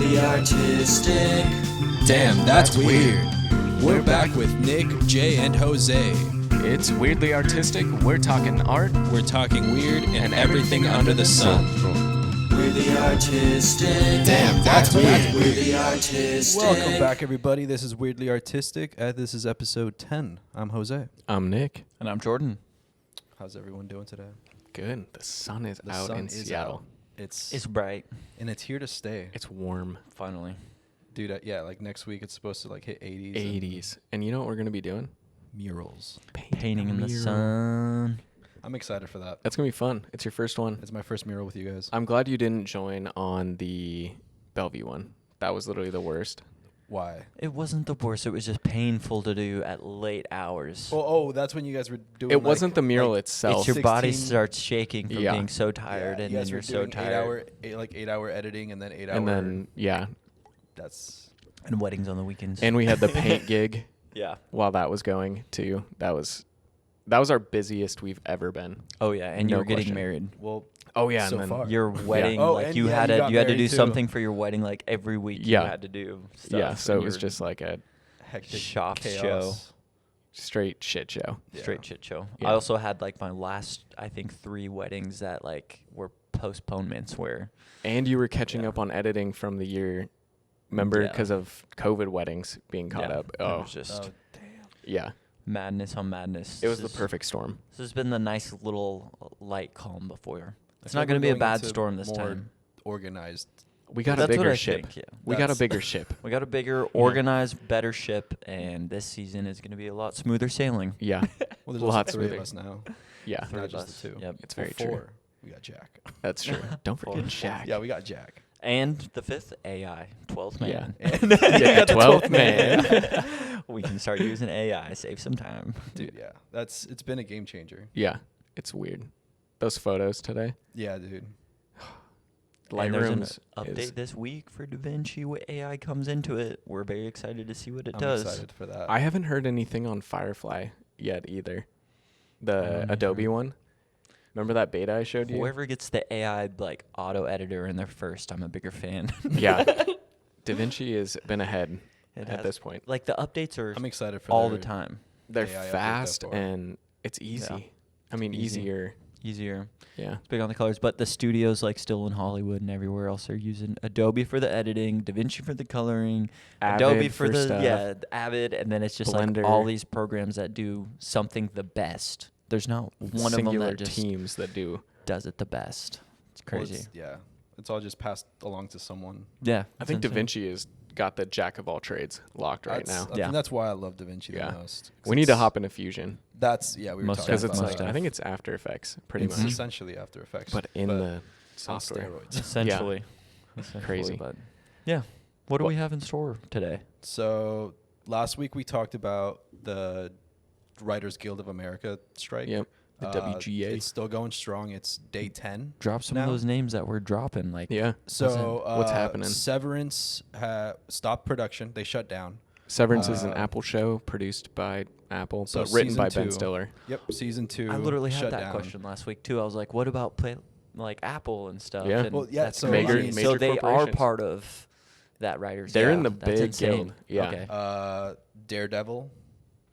Weirdly artistic. Damn, that's weird. We're back with Nick, Jay, and Jose. It's weirdly artistic. We're talking art. We're talking weird and everything under the sun. Weirdly artistic. Damn, that's weird. Weirdly artistic. Welcome back, everybody. This is Weirdly Artistic. This is episode 10. I'm Jose. I'm Nick. And I'm Jordan. How's everyone doing today? Good. The sun is The out sun in is Seattle. out. It's bright. And it's here to stay. It's warm. Finally. Dude, yeah, like next week it's supposed to like hit 80s. 80s. And you know what we're going to be doing? Murals. Painting in the mural. sun. I'm excited for that. That's going to be fun. It's your first one. It's my first mural with you guys. I'm glad you didn't join on the Bellevue one. That was literally the worst. Why? It wasn't the worst. It was just painful to do at late hours. Oh, that's when you guys were doing It wasn't the mural itself. It's your body 16 starts shaking from Yeah. being so tired, Yeah, and you then guys you're were so doing tired. 8-hour editing and then 8 hour. And then, yeah. That's... And weddings on the weekends. And we had the paint gig yeah. while that was going, too. That was our busiest we've ever been. Oh yeah, and No you were getting question. married. Well, Oh, yeah. so and then far. Your wedding, Oh, like and you yeah, had you to got you had to do married too. something for your wedding, like every week. Yeah. You had to do stuff. Yeah, so and it was your just like a hectic shop chaos. show. straight shit show. straight shit show. Yeah. I also had like my last, I think, 3 weddings that like were postponements where. And you were catching Yeah. up on editing from the year, remember, Yeah. because of COVID weddings being caught Yeah, up. it Oh, was just Oh, damn. yeah. madness on madness. It was the This is- perfect storm. This has been the nice little light calm before. It's I feel not like going to we're be a bad into storm this more time. Organized. We got That's a what bigger I ship. think, yeah. We got a That's- bigger ship. We got a bigger, organized, better ship, and this season is going to be a lot smoother sailing. Yeah. Well, there's Lots also 3 smoother. of us now. Yeah. Three Not of just us. the 2. Yep. It's very 4. true. We got Jack. That's true. Don't Four. forget Jack. Yeah, we got Jack. And the 5th, AI, 12th man. Yeah. And Yeah, the 12th man. We can start using AI, save some time. Dude, yeah. It's been a game changer. Yeah. It's weird. Those photos today. Yeah, dude. And there's an Lightroom's update is. this week for DaVinci where AI comes into it. We're very excited to see what it I'm does. excited for that. I haven't heard anything on Firefly yet either. The Adobe one. Remember that beta I showed you? Whoever gets the AI like auto editor in there first, I'm a bigger fan. Yeah. DaVinci has been ahead It at has- this point. Like the updates are I'm excited for all the their- time. They're AI update fast that far. and it's easy. Yeah. I mean, Easy. easier. Easier. Yeah. It's big on the colors, but the studios like still in Hollywood and everywhere else are using Adobe for the editing, DaVinci for the coloring, Adobe Avid for the stuff. the Avid, and then it's just Blender. like all these programs that do something the best. There's not one Singular of them that just teams that do. does it the best. It's Well, crazy. It's all just passed along to someone. Yeah, I think that's insane. DaVinci has got the jack of all trades locked right now. I Yeah. think that's why I love DaVinci Yeah. the most. 'Cause We need to it's- hop into Fusion we were Most talking because it's about like Most I think it's After Effects pretty it's much, essentially After Effects, but in the on software. steroids. Essentially. Crazy. But yeah. What do we have in store today? So last week we talked about the Writers Guild of America strike. Yep. The WGA. It's still going strong. It's day 10. Drop some now. of those names that we're dropping. Like Yeah. So What's happening? Severance stopped production. They shut down. Severance is an Uh, Apple show produced by Apple, so but written season by Ben 2. Stiller. Yep, season 2. I literally had shut that down. question last week too. I was like, what about like Apple and stuff? Yeah. And Well, yeah, that's so Major- crazy. major so they are corporations. part of that writers. They're in Guild. the That's big insane. guild. Yeah. Okay. Daredevil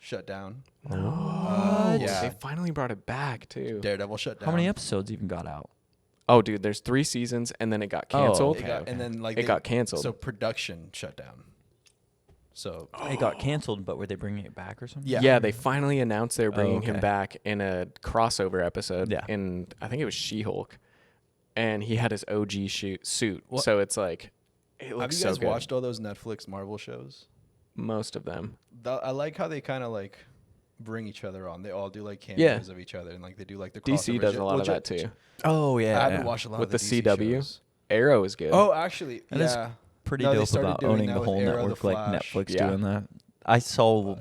shut down. No. yeah. They finally brought it back too. Daredevil shut down. How many episodes even got out? Oh, dude, there's 3 seasons and then it got Oh, canceled. It okay, got, And then like It got canceled. So production shut down. So It got canceled, but were they bringing it back or something? Yeah. Yeah, they finally announced they were bringing him okay. back in a crossover episode. Yeah. In I think it was She-Hulk, and he had his OG suit. What- So it's like, it have looks you so guys good. watched all those Netflix Marvel shows? Most of them. I like how they kind of like bring each other on. They all do like Yeah. cameos of each other, and like they do like the DC crossover does shit. a lot Well, of that too. Oh yeah. I haven't yeah. watched a lot With of the DC CW. shows. Arrow is good. Oh, actually, That is yeah. Pretty No, they dope started about doing owning that the with whole Arrow, the network, like Flash. Netflix Yeah. doing that. I saw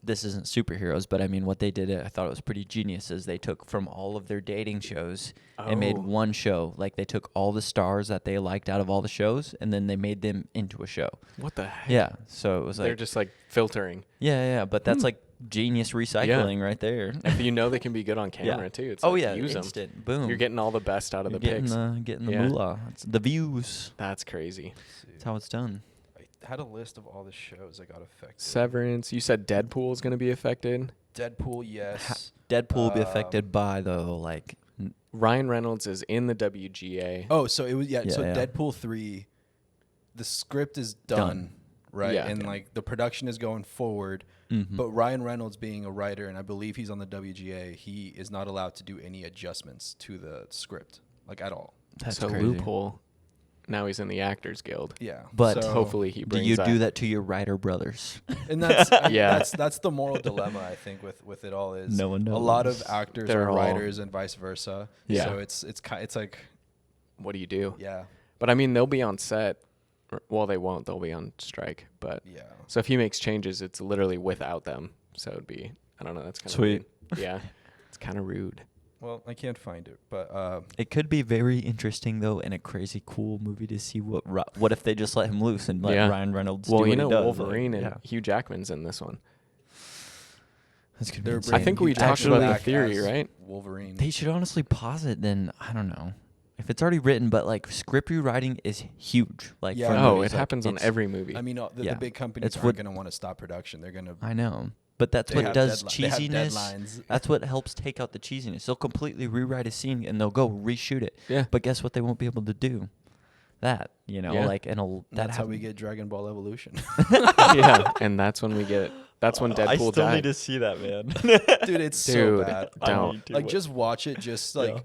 this isn't superheroes, but I mean, what they did, I thought it was pretty genius, is they took from all of their dating shows and made Oh. one show. Like, they took all the stars that they liked out of all the shows, and then they made them into a show. What the heck? Yeah, so it was They're like, just like filtering. yeah, but that's like genius recycling right there. If you know they can can be good on camera Yeah. too. It's Oh like, yeah, use them. instant, boom. You're getting all the best out of You're the getting pics. getting the Yeah. moolah. It's the views. That's crazy. That's how it's done. I had a list of all the shows that got affected. Severance. You said Deadpool is going to be affected. Deadpool, yes. Deadpool will be Um, affected by the like. Ryan Reynolds is in the WGA. Oh, so it was so Yeah. Deadpool 3, the script is done. Right? Yeah. And like the production is going forward. Mhm. But Ryan Reynolds being a writer, and I believe he's on the WGA, he is not allowed to do any adjustments to the script, like at all. That's so crazy. loophole. Now he's in the Actors Guild. Yeah. But so, Hopefully he do brings you do that to your writer brothers? and that's Yeah. that's the moral dilemma I think with it all is No one a lot knows. of actors They're are all- writers and vice versa. Yeah. So it's like What do you do? yeah. But I mean, they'll be on set. Well, they won't. They'll be on strike. But Yeah. so if he makes changes, it's literally without them. So it'd be, I don't know. That's kind of Sweet. Rude. Yeah. It's kind of rude. Well, I can't find it, but It could be very interesting though, and a crazy cool movie to see what if they just let him loose and let Yeah. Ryan Reynolds Well, do you what know, he does. Wolverine like, and Hugh Jackman's in this one. That's gonna they're be insane. I think we bringing talked Hugh about the Jackman theory, as right? Wolverine. They should honestly pause it. Then I don't know if it's already written, but like script rewriting is huge. Like Yeah. for Oh, movies, it like, happens on it's- every movie. I mean, the Yeah. big companies It's aren't what- going to want to stop production. They're going to. I know, but that's They what have does they have cheesiness. deadlines. That's what helps take out the cheesiness. They'll completely rewrite a scene and they'll go reshoot it. Yeah. But guess what? They won't be able to do that. You know, Yeah. like and That's how we get Dragon Ball Evolution. Yeah. And that's when we get, that's when Deadpool I still died. need to see that, man. Dude, it's so Dude, bad. don't. Like, just watch it. Just like, Yeah.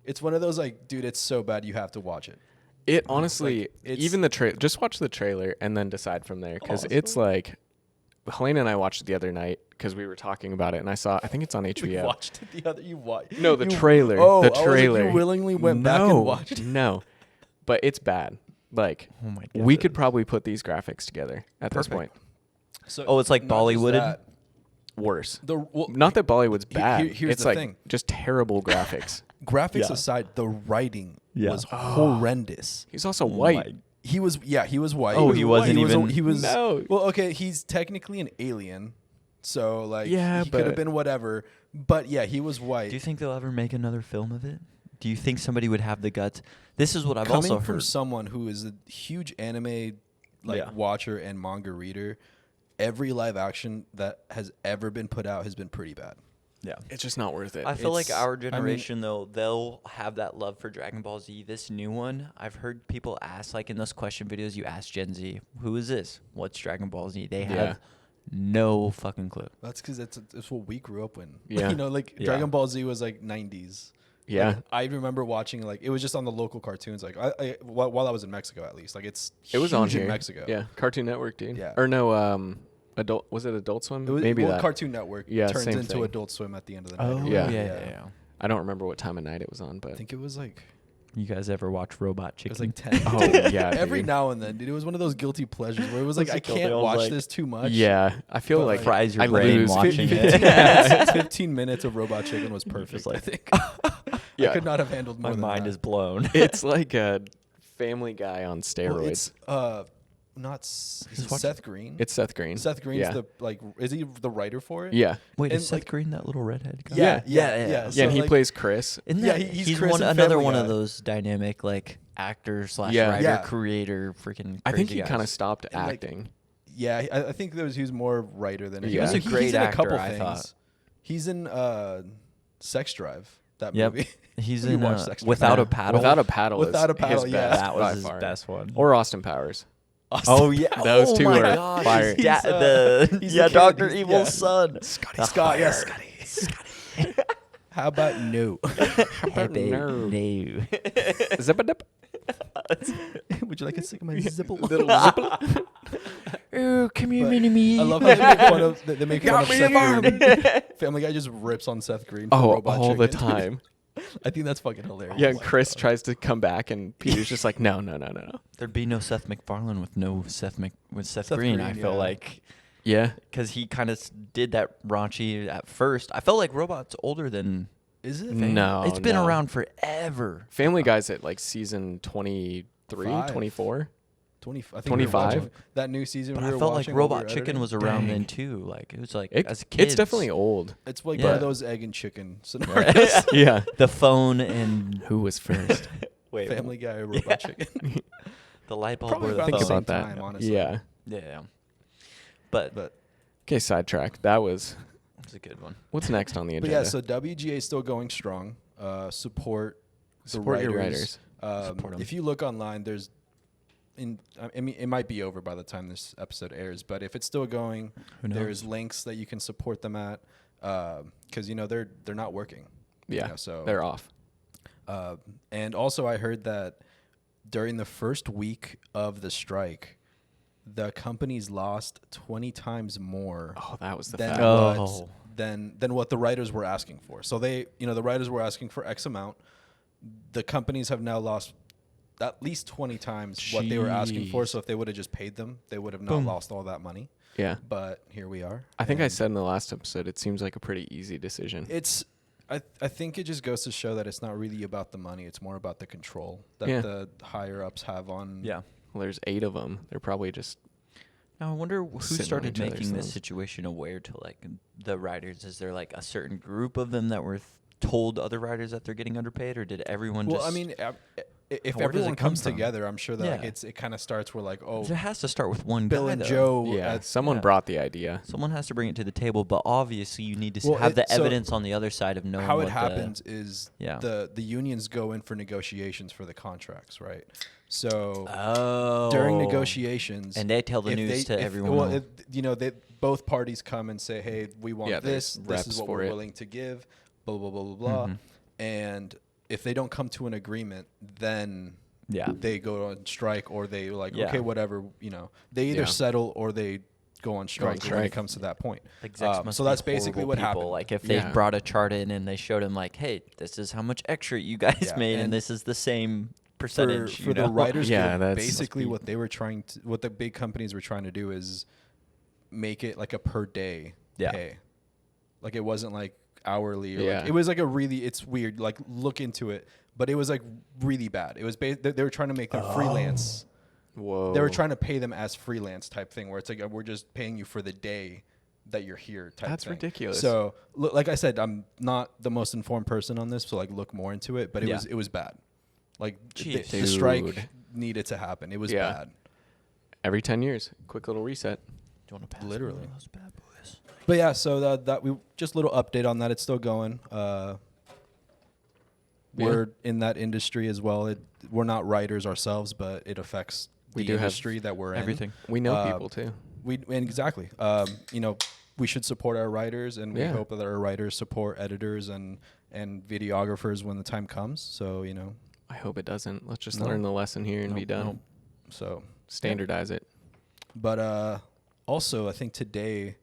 it's one of those like, dude, it's so bad you have to watch it. It honestly, Like, it's- even the trailer, just watch the trailer and then decide from there. Because it's like, Helena and I watched it the other night because we were talking about it. And I think it's on We HBO. watched it the other. You watched? No, the trailer. Oh, the I was like, trailer. you willingly went back and watched it. No. But it's bad. Like, Oh my we God. could probably put these graphics together at this Perfect. point. So Oh, it's like not just Bollywooded? that, Worse. well, Not that Bollywood's bad. here's it's the like thing. just terrible graphics. graphics Yeah. aside, the writing Yeah. was horrendous. He's also Oh white. my- He was white. Oh, he wasn't he was, even- he was No. Well, okay, he's technically an alien. So like Yeah, he could have but- been whatever. But yeah, he was white. Do you think they'll ever make another film of it? Do you think somebody would have the guts? This is what I've Coming also from heard. someone who is a huge anime Yeah. watcher and manga reader, every live action that has ever been put out has been pretty bad. Yeah. It's just not worth it. I feel like It's- our I mean- generation, though, they'll have that love for Dragon Ball Z. This new one, I've heard people ask, like in those question videos, you ask Gen Z, who is this? What's Dragon Ball Z? They have Yeah. no fucking clue. That's because it's what we grew up in. Yeah. You know, like Yeah. Dragon Ball Z was like 90s. Yeah. Like, I remember watching like it was just on the local cartoons. Like while I was in Mexico, at least, like it's It was on huge here. in Mexico. Yeah. Cartoon Network, dude. Yeah. Or no, was it Adult Swim? It was, Maybe well, that. Cartoon Network Yeah, turns same into thing. Adult Swim at the end of the night. Oh, or yeah. whatever. yeah. I don't remember what time of night it was on, I but think it was like You guys ever watch Robot it was Chicken? like 10. Oh, yeah, Every dude. now and then, dude. It was one of those guilty pleasures where it was like What's I it called? can't They all watch like- this too much. yeah, I feel But, like like, fries your I brain lose. watching 15 it. minutes, 15 minutes of Robot Chicken was perfect. like- I think. Yeah. I could not have handled more My than mind that. is blown. It's like a Family Guy on steroids. Well, it's not is it watch- Seth Green. It's Seth Green. Seth Green's yeah. the like is he the writer for it? Yeah. Wait, and, is Seth like- Green that little redhead guy? Yeah, yeah. Yeah, So, and he like, plays Chris. Isn't Yeah, that, he's Chris in another Family one of Guy. those dynamic like actor slash Yeah. writer Yeah. creator freaking. I think crazy he guys. kind of stopped And, like, acting. Yeah, I think he was more writer than He was a great he's in actor, a couple I things. thought. He's in Sex Drive. That Yep. movie. He's You in watched Sex Drive. Without Yeah. a Paddle. Without a Paddle. Without is a Paddle, his yeah. best that by was his far. best one. Or Austin Powers. Oh yeah, Those oh two my are gosh, fire. his dad- He's, the he's yeah, the kid, Doctor he's- Evil's yeah. son. Scott, yeah, Scotty. How about no? Hey, babe, No. no. Zip-a-dip. Would you like a cigarette? Zipple. Little zipple. Oh, come here, But mini me. I love how they make fun of they make fun Got of me Seth a Green. Family Guy just rips on Seth Green. For Oh, Robot all the Chicken. time. I think that's fucking hilarious. Yeah, and Chris tries to come back, and Peter's just like, no. There'd be no Seth MacFarlane with Seth Seth Green. Green, I feel yeah. like Yeah. because he kind of did that raunchy at first. I felt like Robot's older than. Is it? No. It's been no. around forever. Family Guy's at like season 23, 24. 20, I think 25? That new season. But we I were felt like watching while we Robot were Chicken editing. was around then Dang. too. Like it was like It, as kids. it's definitely old. It's like Yeah. one of those egg and chicken scenarios. Yeah. The phone and Who was first? wait, Family Guy or Robot Chicken. the light bulb Probably or the about phone. the Think same about that. time, honestly. Yeah. Yeah, but But Okay, sidetrack. That was. it's a good one. What's next on the but agenda? yeah, so WGA is still going strong. Support the Support your writers. Support 'em. If you look online, there's I mean, it might be over by the time this episode airs, but if it's still going, Who knows? there's links that you can support them at, because they're not working. yeah. So They're off. and also I heard that during the first week of the strike, the companies lost 20 times more Oh, that was the than fact. Oh. what the writers were asking for. So they, the writers were asking for X amount. The companies have now lost at least 20 times what they were asking for. Jeez. So if they would have just paid them, they would have not Boom. lost all that money. Yeah. But here we are. I think I And said in the last episode, it seems like a pretty easy decision. it's. I think it just goes to show that it's not really about the money. It's more about the control that Yeah. the higher ups have on. Yeah. Well, there's 8 of them. They're probably just. Now I wonder who Sitting on started each other's making this thumbs. situation aware to like the writers. Is there like a certain group of them that were told other writers that they're getting underpaid, or did everyone? Well, just... I mean, if Where does everyone it come comes from? together, I'm sure that like, Yeah. it kind of starts where like, oh, it has to start with one Bill guy, and though. Joe. Yeah. at- Someone yeah. brought the idea. Someone has to bring it to the table, but obviously you need to Well, have the so evidence on the other side of knowing how what it happens is Yeah. the unions go in for negotiations for the contracts, right? So Oh. during negotiations, And they tell the if news to everyone. Well, they both parties come and say, "Hey, we want Yeah, this. there's This is reps what for we're it. willing to give." Blah blah blah blah blah. Mhm. And if they don't come to an agreement, then Yeah. they go on strike, or they like, Yeah. okay, whatever. They either Yeah. settle or they go on strike when it strike. comes to that point. Execs must so be that's basically horrible what people. happened. Like if they Yeah. brought a chart in and they showed him like, hey, this is how much extra you guys Yeah, made, and and this is the same for percentage. for the writers, Yeah, Guild, that's- basically must be- what the big companies were trying to do is make it like a per day Yeah. pay. Like it wasn't like hourly. Or Yeah. like, it was like it's weird. Like look into it, but it was like really bad. It was they were trying to make them freelance. Whoa. They were trying to pay them as freelance type thing, where it's like we're just paying you for the day that you're here type That's thing. ridiculous. So like I said, I'm not the most informed person on this, so like look more into it. But Yeah. it was bad. Like Jeez. the strike Dude. needed to happen. It was Yeah. bad. Every 10 years. Quick little reset. Do you want to pass Literally. one of those bad boys? But yeah, so that we just a little update on that. It's still going. We're in that industry as well. We're not writers ourselves, but it affects We the do have industry that we're Everything. We know Uh, people too. and exactly. We should support our writers, and we Yeah. hope that our writers support editors and videographers when the time comes. So I hope it doesn't. Let's just No. learn the lesson here and be Nope, done. nope. So Standardize it. But also, I think today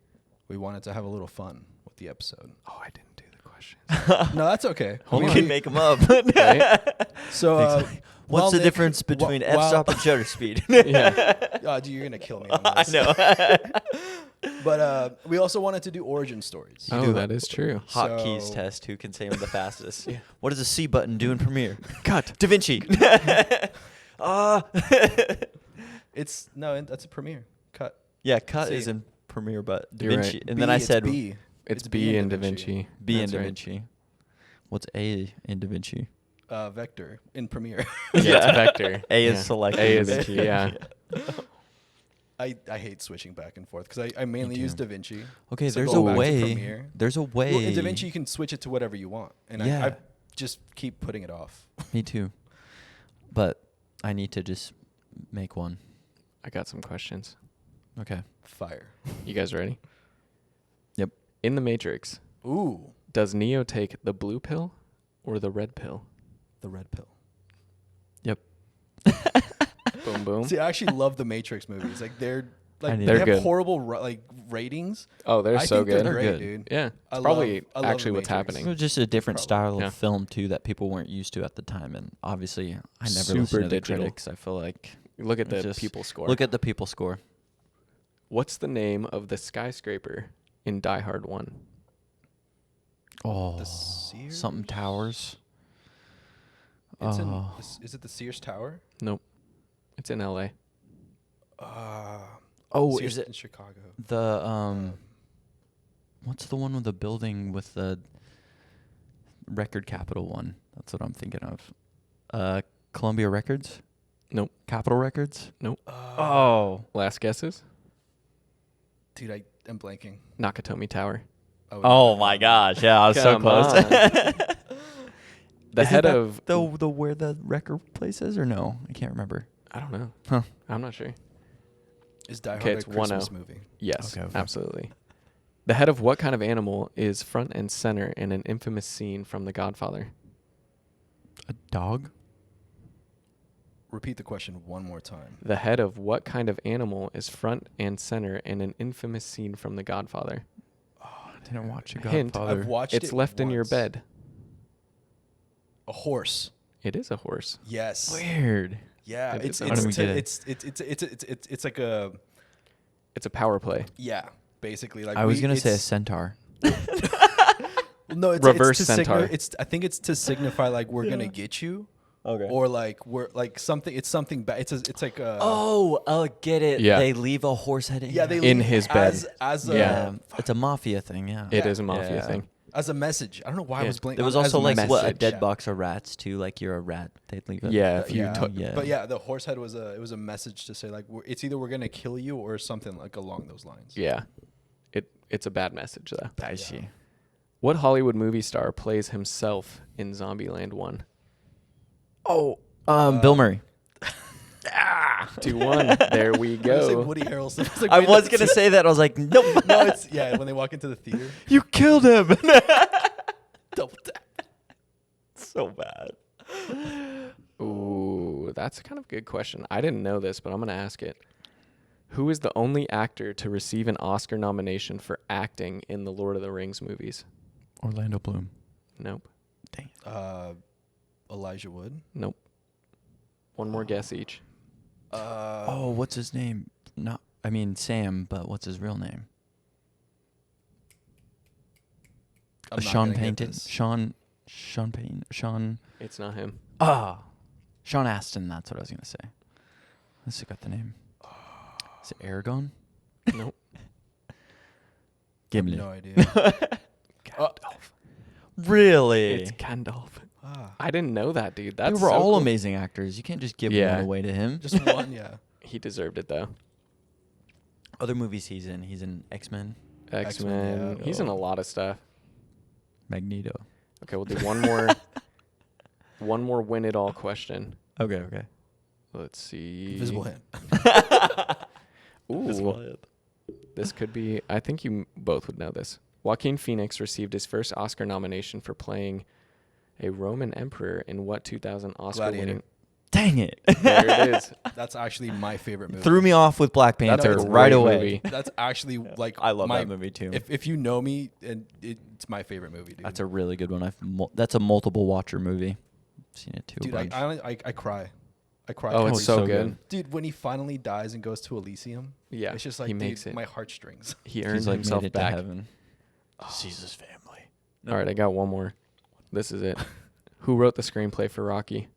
we wanted to have a little fun with the episode. Oh, I didn't do the questions. No, that's okay. We We- can make them up. Right? So, What's while the Nick- difference between while- f-stop and shutter speed? Yeah. Dude, you're gonna kill me on I this. know. But we also wanted to do origin stories. Oh, that is true. Hotkeys So- test. Who can say them the fastest? What does the C button do in Premiere? Cut. Da Vinci. That's a premiere cut. Yeah, cut C. is in Premiere, but Da You're right. Vinci. And B, then I it's said B. It's B in Da Vinci. B in That's Da right. Vinci. What's A in Da Vinci? Vector in Premiere. Yeah, it's a vector. A is Yeah. selected A in is Da Vinci. yeah. I hate switching back and forth because I mainly too. use Da Vinci. Okay, So there's go a back to way. Premiere. There's a way. Well, in Da Vinci, you can switch it to whatever you want, and Yeah. I just keep putting it off. Me too. But I need to just make one. I got some questions. Okay. Fire. You guys ready? Yep. In the Matrix, Ooh, does Neo take the blue pill or the red pill? the red pill. Yep. Boom, boom. See, I actually love the Matrix movies. Like I they need They're have good. horrible ratings. Oh, they're I so think good. They're great, They're good. dude. Yeah, I it's probably love The actually what's Matrix. It happening. was just a different Probably. style Yeah. of film too that people weren't used to at the time, and obviously I never Super listened to the digital. critics. I feel like Look at the just people score. look at the people score. What's the name of the skyscraper in Die Hard 1? Oh, The Sears? something towers. It's Oh. is it the Sears Tower? Nope. It's in L.A. Oh, Sears is it in Chicago? the what's the one with the building with the record capital one? That's what I'm thinking of. Columbia Records? Nope. Capitol Records? Nope. Oh. Last guesses? Dude, I am blanking. Nakatomi Tower. Oh my gosh. Yeah, I was so Come close. on. The Isn't head that of the where the record place is or no? I can't remember. I don't know. Huh. I'm not sure. Is Die Hard Okay, a it's Christmas 1-0. movie? Yes, Okay. absolutely. The head of what kind of animal is front and center in an infamous scene from The Godfather? A dog? Repeat the question one more time. The head of what kind of animal is front and center in an infamous scene from The Godfather? I didn't watch a Hint, Godfather. I've watched It's it left in your once. bed. A horse. It is a horse. Yes. Weird. Yeah. It It's is. I don't even get it. it's like a It's a power play. basically like I was gonna say a it's- centaur. no, it's reverse it's to centaur. I think it's to signify like we're gonna get you. Okay. Or like we're like something. It's something bad. It's like a. Oh, I'll get it. Yeah. They leave a horse head in. Yeah, they In leave his bed. as a Yeah. It's a mafia thing. Yeah. It is a mafia Yeah. thing. as a message. I don't know why I Yeah. was blanking. There was as also a like what a message. dead Yeah. box of rats too. Like you're a rat. They'd leave it. Yeah, if you yeah. took Yeah. But yeah, the horse head was a message to say like it's either we're gonna kill you or something like along those lines. Yeah. It's a bad message though. I see. What Hollywood movie star plays himself in Zombieland 1? Oh, Bill Murray. 2-1. There we I was gonna say go. Woody Harrelson. was like, I wait, was no, gonna say that. I was like, nope. No, it's when they walk into the theater. You killed him. Double tap. So bad. Ooh, that's a kind of good question. I didn't know this, but I'm going to ask it. Who is the only actor to receive an Oscar nomination for acting in the Lord of the Rings movies? Orlando Bloom. Nope. Dang. Elijah Wood. Nope. One more guess each. Oh, what's his name? I mean Sam, but what's his real name? I'm not Sean gonna get Painted. this. Sean Payne. Sean. It's not him. Sean Astin. That's what I was gonna say. Let's look up the name. Is it Aragon? Nope. Gimli. No idea. Gandalf. Really? It's Gandalf. Ah, I didn't know that, dude. They That's were so all cool. amazing actors. You can't just give Yeah. one away to him. just one. Yeah. He deserved it, though. Other movies he's in. He's in X-Men, X-Men. yeah. He's in a lot of stuff. Magneto. Okay, we'll do one more. One more win it all question. Okay. Let's see. Invisible Hand. Ooh. This could be. I think you both would know this. Joaquin Phoenix received his first Oscar nomination for playing a Roman emperor in what 2000 Oscar-winning? Dang it. There it is. That's actually my favorite movie. Threw me off with Black That's Panther a right great away. movie. That's actually like I love my, that movie too. If you know me, and it's my favorite movie, dude. That's a really good one. That's a multiple watcher movie. I've seen it too. dude. a bunch. I cry. I cry. Oh, every it's so time. good. Dude, when he finally dies and goes to Elysium, Yeah, it's just like he dude, makes it. my heartstrings. He earned He's like himself made it back. to heaven. Sees his family. All right, I got one more. This is it. Who wrote the screenplay for Rocky?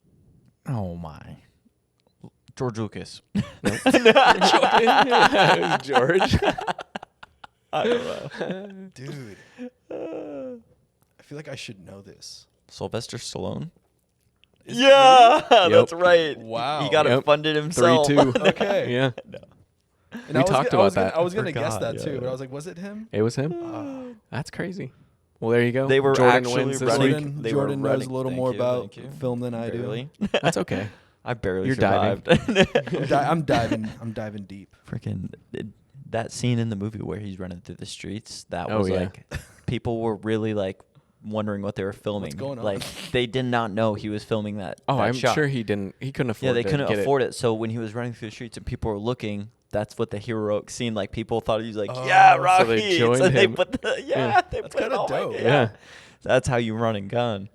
Oh my. George Lucas. George. I don't know. Dude, I feel like I should know this. Sylvester Stallone. Is it Yeah, Yep. that's right. Wow. He got Yep. it funded himself. 3-2. really? Okay. Yeah, And We I was talked gonna- I was about gonna- that. I was gonna guess Forgot, that yeah, too, but yeah. I was like, was it him? it was him. That's crazy. Well, there you go. They were Jordan actually wins this running- week. They were Jordan knows running- a little thank more you, about thank you. film than I Barely. That's okay. I barely You're survived. I'm diving deep. Freaking that scene in the movie where he's running through the streets. That Oh, was yeah. like people were really like wondering what they were filming. going on? Like they did not know he was filming that. Oh, that I'm shot. sure he didn't. He couldn't afford. Yeah, they to couldn't get afford it. So when he was running through the streets and people were looking, that's what the heroic scene. Like people thought he was like, Oh, yeah, so Rocky. they joined so they him. put the Yeah. they That's put it kinda on. dope. Yeah. That's how you run and gun.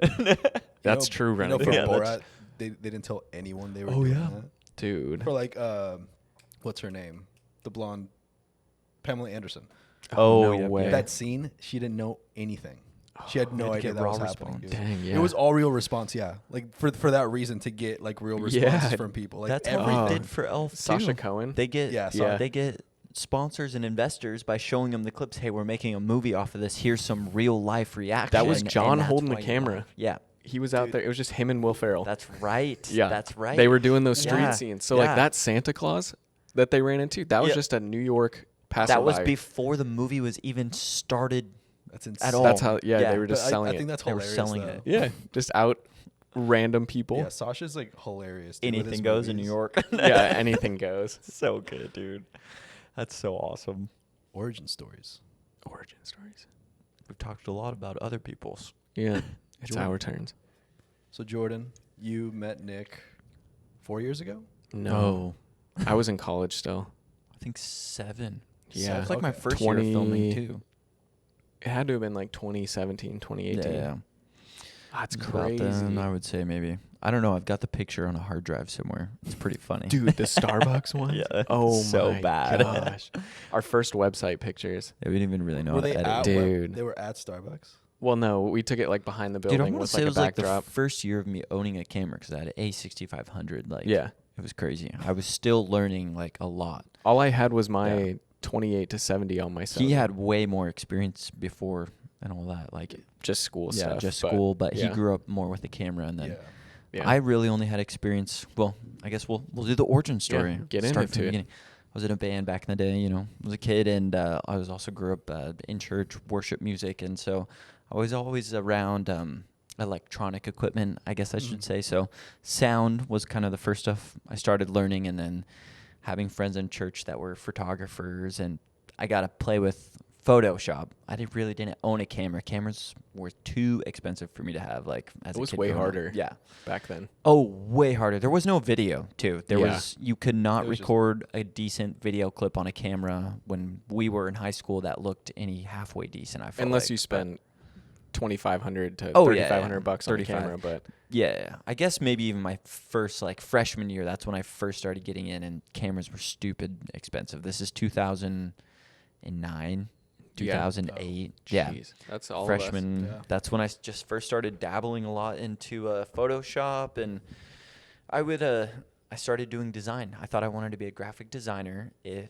That's true, You know, running. for Yeah, Borat, they didn't tell anyone they were Oh, doing yeah. that. Dude. For like, what's her name? The blonde. Pamela Anderson. Oh, no yeah, way. yeah. That scene, she didn't know anything. She had no had to idea get that was raw happening. response. Dang, yeah. It was all real response, yeah. Like for that reason to get like real responses from people. Like That's how everything. they did for Elf Sasha too. Cohen. They get Yeah, Sa- they get sponsors and investors by showing them the clips. Hey, we're making a movie off of this. Here's some real life reaction. That was and John that's holding the why you camera. laugh. Yeah, He was out there. It was just him and Will Ferrell. that's right. Yeah. That's right. They were doing those street Yeah. scenes. So Yeah. like that Santa Claus that they ran into, that was Yeah. just a New York passerby. That was before the movie was even started. That's insane. At all. That's how. Yeah, Yeah. they were just But selling I it. think that's They were hilarious. selling though. it. Yeah, just out random people. Yeah, Sasha's like hilarious. dude, with his Anything goes in New movies. York. Yeah, anything goes. So good, dude. That's so awesome. Origin stories. Origin stories. We've talked a lot about other people's. Yeah, it's Jordan. our turns. So Jordan, you met Nick 4 years ago? No, I was in college still. I think 7. Yeah. It's like my Okay. first year of filming 20 too. It had to have been like 2017, 2018. Yeah. That's It's about crazy. then, I would say maybe. I don't know. I've got the picture on a hard drive somewhere. It's pretty funny. Dude, the Starbucks one? Yeah, Oh so my bad. gosh. Our first website pictures. Yeah, we didn't even really know Were how to they edit. at Dude. They were at Starbucks. Well, no, we took it like behind the Dude, I building want to with say like it a was like the backdrop. first year of me owning a camera because I had an A6500. Like, Yeah. it was crazy. I was still learning like a lot. All I had was my Yeah. 28 to 70 on my cell. He had way more experience before and all that. Like, just school yeah, stuff. just but school. But he yeah. grew up more with the camera, and then Yeah. Yeah. I really only had experience. Well, I guess we'll do the origin story. get Start into from the it. beginning. I was in a band back in the day. You know, I was a kid, and I was also grew up in church worship music, and so I was always around electronic equipment, I guess I should say. So sound was kind of the first stuff I started learning, and then having friends in church that were photographers, and I got to play with Photoshop. I really didn't own a camera. Cameras were too expensive for me to have. Like as It a was kid way growing up. harder. Yeah. back then. Oh, way harder. There was no video, too. There Yeah. was you could not It was just- record a decent video clip on a camera when we were in high school that looked any halfway decent. I felt Unless like. you spend 2,500 to Oh, yeah, 3,500 yeah. bucks on a 35. camera, but Yeah, I guess maybe even my first like freshman year. That's when I first started getting in, and cameras were stupid expensive. This is 2009, Yeah. 2008. Yeah, jeez, that's all freshman. Yeah. That's when I just first started dabbling a lot into Photoshop, and I would I started doing design. I thought I wanted to be a graphic designer. I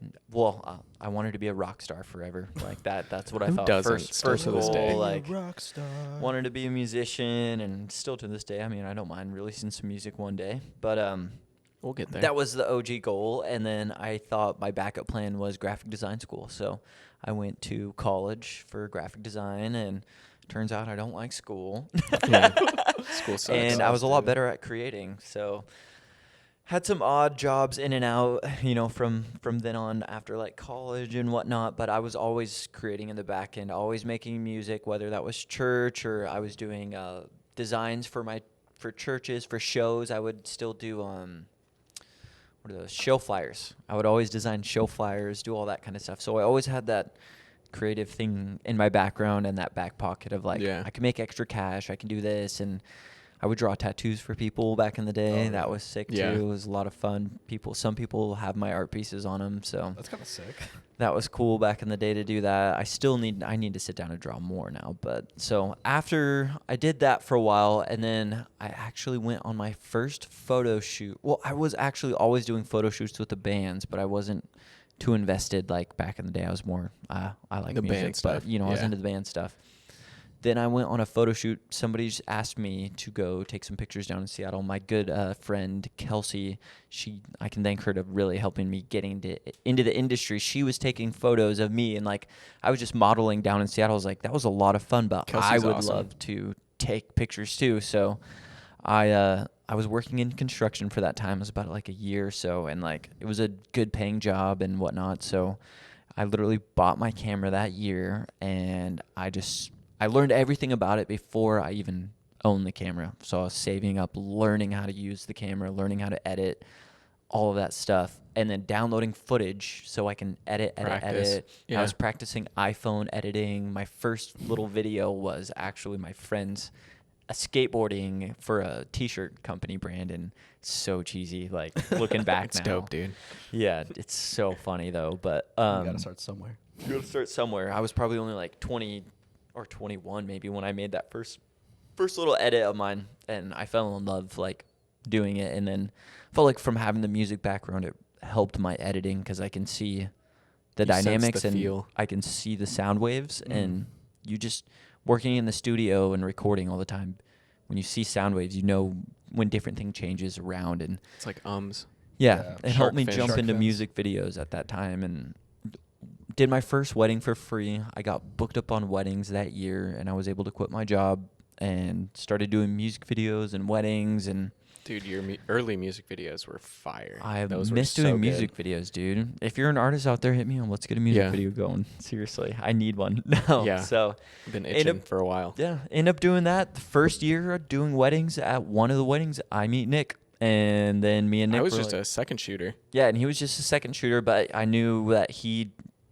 wanted to be a rock star forever. Like that. That's what I Who thought. doesn't First still to this goal, day? like rock star. wanted to be a musician, and still to this day. I mean, I don't mind releasing some music one day, but We'll get there. that was the OG goal. And then I thought my backup plan was graphic design school. So I went to college for graphic design, and turns out I don't like school. Yeah. School sucks. And I was a lot dude. better at creating. So had some odd jobs in and out, from then on after like college and whatnot. But I was always creating in the back end, always making music, whether that was church or I was doing designs for churches, for shows. I would still do what are those, show flyers. I would always design show flyers, do all that kind of stuff. So I always had that creative thing in my background and that back pocket of like, Yeah. I can make extra cash, I can do this. And I would draw tattoos for people back in the day. Oh, That was sick yeah. too. It was a lot of fun. Some people have my art pieces on them, so That's kind of sick. that was cool back in the day to do that. I need to sit down and draw more now. But so after I did that for a while, and then I actually went on my first photo shoot. Well, I was actually always doing photo shoots with the bands, but I wasn't too invested. Like back in the day, I was more I like The music, band stuff, but I was yeah. into the band stuff. Then I went on a photo shoot. Somebody just asked me to go take some pictures down in Seattle. My good friend Kelsey, I can thank her to really helping me getting into the industry. She was taking photos of me, and like I was just modeling down in Seattle. I was like, that was a lot of fun, but Kelsey's I would awesome. love to take pictures too. So I was working in construction for that time. It was about like a year or so, and like it was a good paying job and whatnot. So I literally bought my camera that year, and I learned everything about it before I even owned the camera. So I was saving up, learning how to use the camera, learning how to edit, all of that stuff, and then downloading footage so I can edit. Practice. I Yeah. was practicing iPhone editing. My first little video was actually my friend's skateboarding for a t-shirt company brand, and so cheesy, like looking back It's now. dope, dude. Yeah, it's so funny though, but You gotta start somewhere. You got to start somewhere. I was probably only like 20 or 21 maybe when I made that first little edit of mine, and I fell in love like doing it, and then felt like from having the music background, it helped my editing because I can see the You sense dynamics the and feel. I can see the sound waves, and you just working in the studio and recording all the time. When you see sound waves, you know when different thing changes around, and It's like ums. yeah, it Shark helped me fins. jump Shark into fins. music videos at that time, and did my first wedding for free. I got booked up on weddings that year, and I was able to quit my job and started doing music videos and weddings. And Dude, your early music videos were fire. I Those were miss so doing good. music videos, dude. If you're an artist out there, hit me on. Let's get a music Yeah. video going. Seriously, I need one. No, Yeah. so Been End itching up- for a while. yeah, end up doing that. The first year doing weddings, at one of the weddings, I meet Nick, and then me and Nick I was were just like, a second shooter. yeah, and he was just a second shooter, but I knew that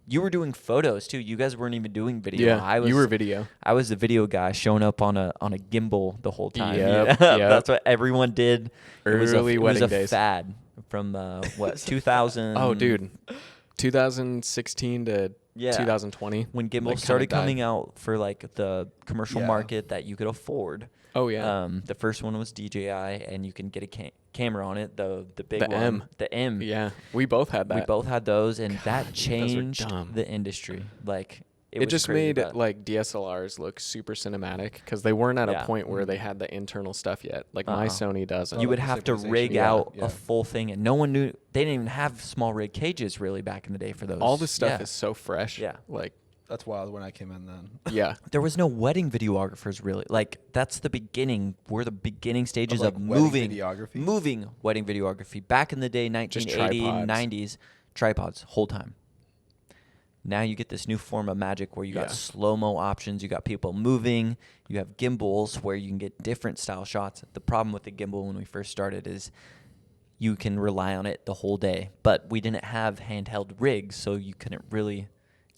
you were doing photos too. You guys weren't even doing video. Yeah, I was, you were video. I was the video guy showing up on a gimbal the whole time. Yep, Yeah, yep. That's what everyone did. Early it wedding was a days. fad from what 2000. Oh, dude. 2016 to Yeah. 2020. When gimbals like, started kinda coming died. out for like the commercial Yeah. market that you could afford. Oh, yeah. The first one was DJI, and you can get a camera on it. The big The one, M. the M. Yeah. We both had that. We both had those, and that those were changed dumb. the industry. Like It was just crazy, made but- like DSLRs look super cinematic because they weren't at Yeah. a point where they had the internal stuff yet. Like my Uh-uh. Sony doesn't. you like would the have to stabilization. rig Yeah, out yeah. a full thing, and no one knew. They didn't even have small rig cages really back in the day for those. All this stuff Yeah. is so fresh. Yeah. Like, That's wild when I came in then. yeah. There was no wedding videographers really. Like that's the beginning. We're the beginning stages like, of wedding moving videography? moving wedding videography. Back in the day, 1980, tripods. 90s, tripods whole time. Now you get this new form of magic where you got Yeah. slow-mo options, you got people moving, you have gimbals where you can get different style shots. The problem with the gimbal when we first started is you can rely on it the whole day, but we didn't have handheld rigs, so you couldn't really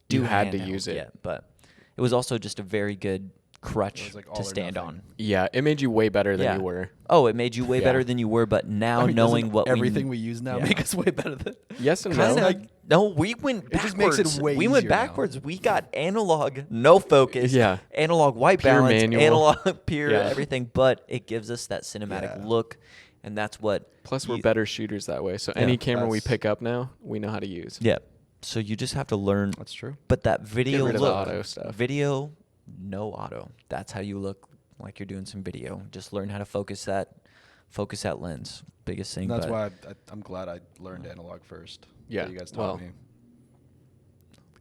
do You had to handheld use it. yet, but it was also just a very good crutch It was like all to or stand nothing. on. Yeah. It made you way better than Yeah. you were. Oh, it made you way Yeah. better than you were, but now I mean, knowing doesn't what everything we use now Yeah. make us way better than. Yes and Kind no. of. No, we went It backwards. just makes it way we went easier now. backwards. We got analog, no focus. Yeah. Analog white Pure balance, manual. analog pure Yeah. everything, but it gives us that cinematic Yeah. look, and that's what. Plus, we're you- better shooters that way. So Yeah. any camera we That's- pick up now, we know how to use. Yeah. So you just have to learn. That's true. But that video rid of the look, auto stuff. video, no auto. That's how you look like you're doing some video. Just learn how to focus that lens. Biggest thing. And that's but why I'm glad I learned analog first. Yeah, that you guys taught well, me.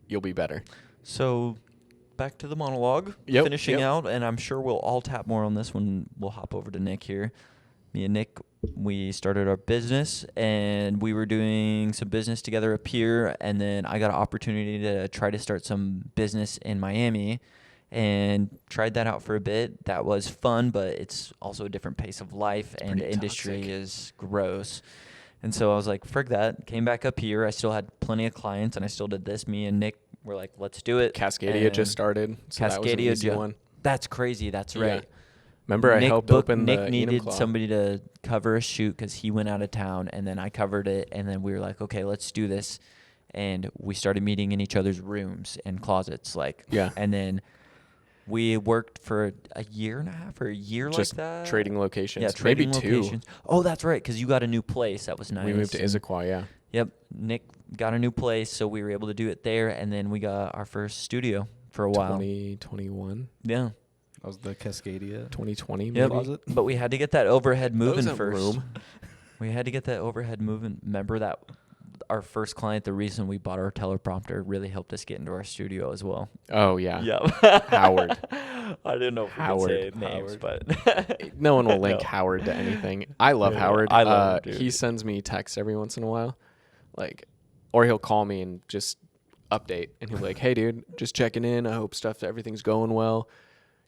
You'll be better. So, back to the monologue. Yep, Finishing yep. out, and I'm sure we'll all tap more on this when we'll hop over to Nick here. Me and Nick, we started our business, and we were doing some business together up here, and then I got an opportunity to try to start some business in Miami, and tried that out for a bit. That was fun, but it's also a different pace of life, and pretty the industry toxic. is gross. And so I was like, frig that. Came back up here. I still had plenty of clients, and I still did this. Me and Nick were like, let's do it. Cascadia And just started. So that was an Cascadia easy ju- one. That's crazy. That's Yeah. right. Remember, I Nick helped booked- open Nick the needed Enumclaw. somebody to cover a shoot because he went out of town, and then I covered it, and then we were like, okay, let's do this, and we started meeting in each other's rooms and closets, like, Yeah. and then we worked for a year and a half or a year Just like that. trading locations. Yeah, trading Maybe two. locations. Oh, that's right, because you got a new place. That was nice. We moved to and- Issaquah, yeah. Yep, Nick got a new place, so we were able to do it there, and then we got our first studio for a while. 2021, Yeah. That was the Cascadia. 2020, Yep. maybe. Closet. But we had to get that overhead That moving was a first. room. We had to get that overhead moving. Remember that our first client, the reason we bought our teleprompter, really helped us get into our studio as well. Oh, yeah. Yep. Howard. I didn't know if we Howard. could say names, Howard. but No one will link No. Howard to anything. I love Yeah, Howard. I love him, dude. He sends me texts every once in a while, like, or he'll call me and just update, and he'll be like, "Hey, dude, just checking in. I hope everything's going well.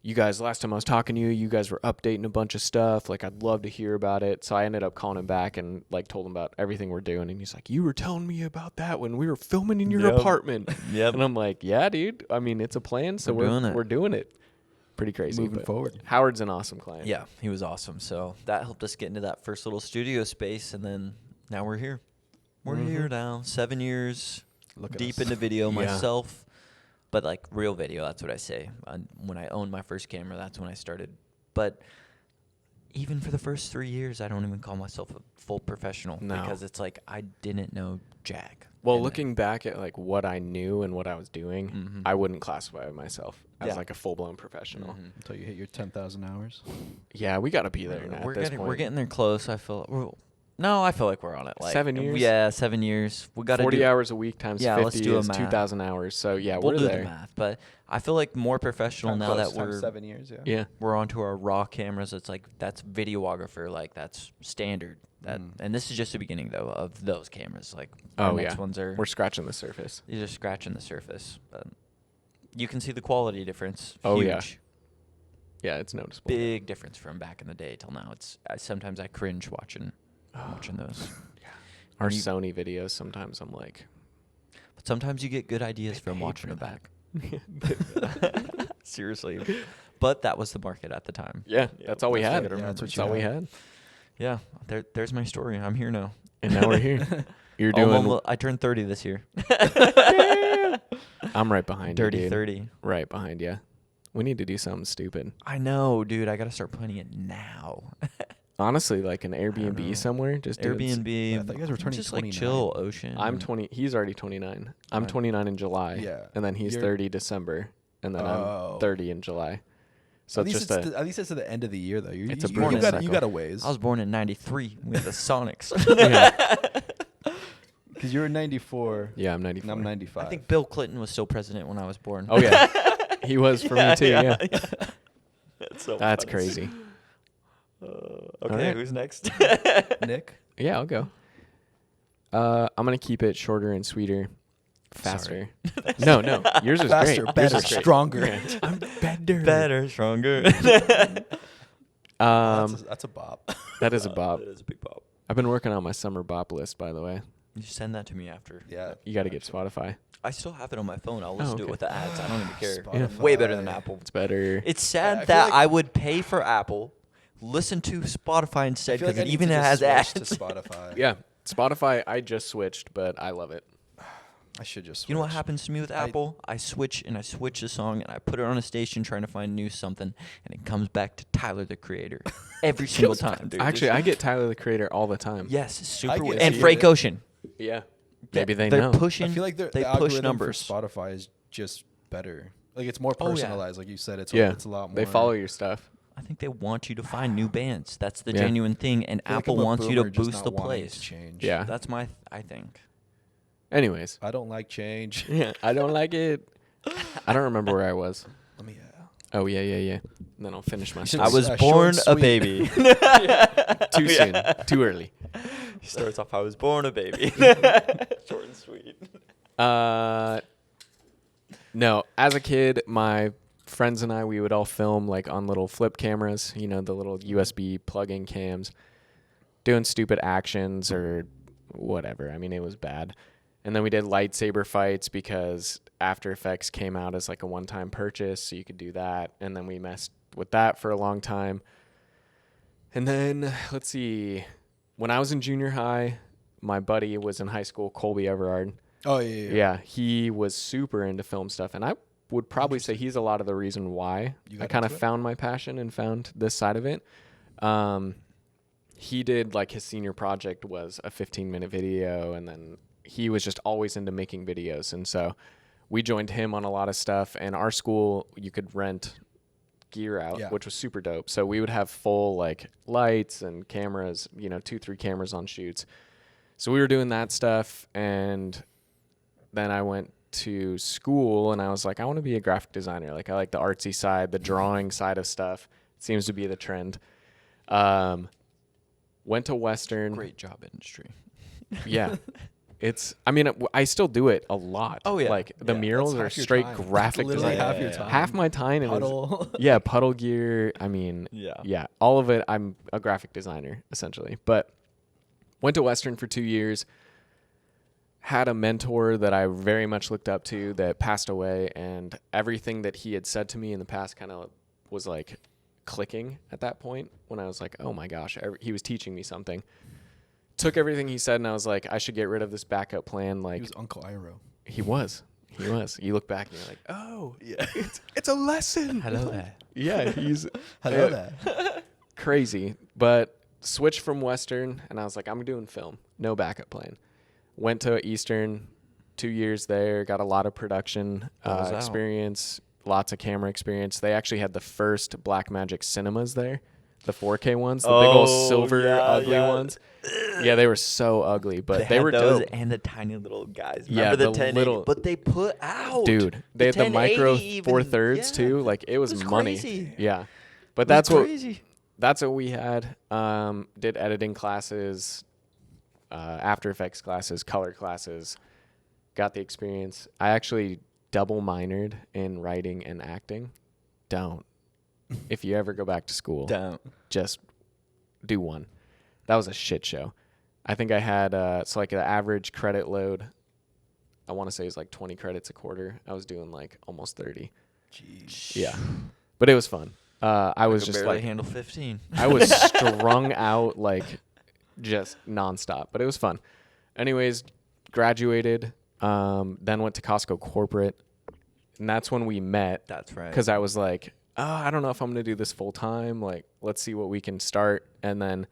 You guys, last time I was talking to you, you guys were updating a bunch of stuff. Like, I'd love to hear about it." So I ended up calling him back and like told him about everything we're doing, and he's like, "You were telling me about that when we were filming in your Yep. apartment." Yep. And I'm like, "Yeah, dude. I mean, it's a plan, so We're doing it. we're doing it." Pretty crazy. Moving but forward. Howard's an awesome client. yeah, he was awesome. So that helped us get into that first little studio space, and then now we're here. We're here now, 7 years Look at deep us. into video. Yeah. Myself, But like real video, that's what I say. When I owned my first camera, that's when I started. But even for the first 3 years, I don't even call myself a full professional No. because it's like I didn't know jack. Well, And looking back at like what I knew and what I was doing, Mhm. I wouldn't classify myself as Yeah. like a full-blown professional. Mhm. Until you hit your 10,000 hours. Yeah, we got to be there now We're at this getting point. we're getting there close. I feel. No, I feel like we're on it. Like 7 years? Yeah, 7 years. We got to 40 do hours a week times Yeah, let's 50 do a is math. 2,000 hours. So yeah, We'll we're do there. the math, but I feel like more professional now that we're 7 years. Yeah. Yeah. we're onto our raw cameras. It's like that's videographer, like that's standard. That and this is just the beginning though of those cameras. Like our Oh next yeah. ones are We're scratching the surface. you're just scratching the surface. But you can see the quality difference. Oh, Huge. yeah. Yeah, it's noticeable. Big difference from back in the day till now. Sometimes I cringe watching those. Our And you- Sony videos, sometimes I'm like, But sometimes you get good ideas They from paid watching for them back. Seriously. But that was the market at the time. yeah, that's all we that's had. what I remember. That's all we had. Yeah, there's my story. I'm here now. And now we're here. You're Oh, doing. I turned 30 this year. I'm right behind Dirty you, dude. 30. Right behind you. We need to do something stupid. I know, dude. I got to start planning it now. Honestly, like an know. Airbnb somewhere. Just do it. Airbnb. Yeah, I thought you guys were turning just like 29. chill ocean. I'm 20. He's already 29. I'm 29 in July. Yeah. And then he's You're- 30 December. And then Oh. I'm 30 in July. So at it's least just it's at least it's to the end of the year though. It's a you bonus got cycle. you got a ways. I was born in '93 with the Sonics. Because you were 94. Yeah, I'm 94. And I'm 95. I think Bill Clinton was still president when I was born. Oh yeah, he was for me too. Yeah, That's so that's funny. crazy. Okay, Alright. who's next? Nick. Yeah, I'll go. I'm gonna keep it shorter and sweeter, faster. No, yours is Faster, great. better, Yours is great. stronger. Yeah. I'm better. Better, stronger. That's a bop. That is a bop. That is a big pop. I've been working on my summer bop list, by the way. You send that to me after. Yeah. You got to get Spotify. I still have it on my phone. I'll listen to okay. it with the ads. I don't even care. Spotify. Way better than Apple. It's better. It's Yeah, I sad feel that like- I would pay for Apple, listen to Spotify instead I feel like because I it need even to just has ads. switch to Spotify. Yeah, Spotify. I just switched, but I love it. I should just switch. You know what happens to me with Apple? I switch the song and I put it on a station trying to find new something, and it comes back to Tyler the Creator every single time, dude. Actually, I get Tyler the Creator all the time. Yes, it's super I weird. get And it. Frank Ocean. Yeah. Maybe they They're know. pushing. I feel like they the push algorithm numbers. for Spotify is just better. Like it's more Oh, yeah. personalized. Like you said, it's Yeah. it's a lot more. They follow your stuff. I think they want you to find new bands. That's the Yeah. genuine thing, and I feel like Apple I'm a wants you to boomer just boost not the wanting plays. to change. Yeah. That's my. I think. Anyways. I don't like change. Yeah, I don't like it. I don't remember where I was. Let me. Oh, yeah. And then I'll finish my should I story. was short born and a sweet. baby. Too soon. Too early. He starts off, I was born a baby. Short and sweet. No, as a kid, my friends and I, we would all film like on little flip cameras, you know, the little USB plug-in cams, doing stupid actions or whatever. I mean, it was bad. And then we did lightsaber fights because After Effects came out as like a one-time purchase, so you could do that. And then we messed with that for a long time. And then, let's see, when I was in junior high, my buddy was in high school, Colby Everard. Oh yeah. Yeah, he was super into film stuff, and I would probably say he's a lot of the reason why You I got kind of into it? found my passion and found this side of it. He did like his senior project was a 15-minute video, and then he was just always into making videos, and so we joined him on a lot of stuff. And our school, you could rent gear out, Yeah. which was super dope. So we would have full like lights and cameras, you know, 2-3 cameras on shoots. So we were doing that stuff, and then I went to school and I was like, I want to be a graphic designer. Like I like the artsy side, the drawing side of stuff. It seems to be the trend. Went to Western. Great job industry. Yeah. I mean, I still do it a lot. Oh, yeah. Like the Yeah, murals that's are half your straight time. graphic Literally design. half your time. Half my time it was Puddle. yeah, puddle gear. I mean, Yeah. yeah, all of it. I'm a graphic designer essentially, but went to Western for 2 years. Had a mentor that I very much looked up to that passed away, and everything that he had said to me in the past kind of was like clicking at that point when I was like, oh my gosh, he was teaching me something. Took everything he said and I was like, I should get rid of this backup plan. Like He was Uncle Iroh. he was He was. You look back and you're like, oh, Yeah. it's a lesson. Hello there. Yeah, he's Hello there. crazy. But switched from Western, and I was like, I'm doing film. No backup plan. Went to Eastern, 2 years there. Got a lot of production Balls out. experience, lots of camera experience. They actually had the first Blackmagic cinemas there. The 4K ones, the big old Oh, silver yeah, ugly yeah. ones. Yeah, they were so ugly, but they had were those dope. and the tiny little guys. Yeah, Remember the the 1080? little- But they put out. Dude, they had the micro 1080 even. 4/3 Yeah. too. Like it was money. crazy. Yeah, but It was that's what crazy. that's what we had. Did editing classes, After Effects classes, color classes. Got the experience. I actually double minored in writing and acting. Don't. If you ever go back to school, Don't. just do one. That was a shit show. I think I had so like the average credit load, I want to say is like 20 credits a quarter. I was doing like almost 30. Jeez. Yeah, but it was fun. I was could just barely like handle 15. I was strung out like just nonstop, but it was fun. Anyways, graduated, then went to Costco corporate, and that's when we met. That's right. Because I was like, oh, I don't know if I'm going to do this full time. Like, let's see what we can start. And then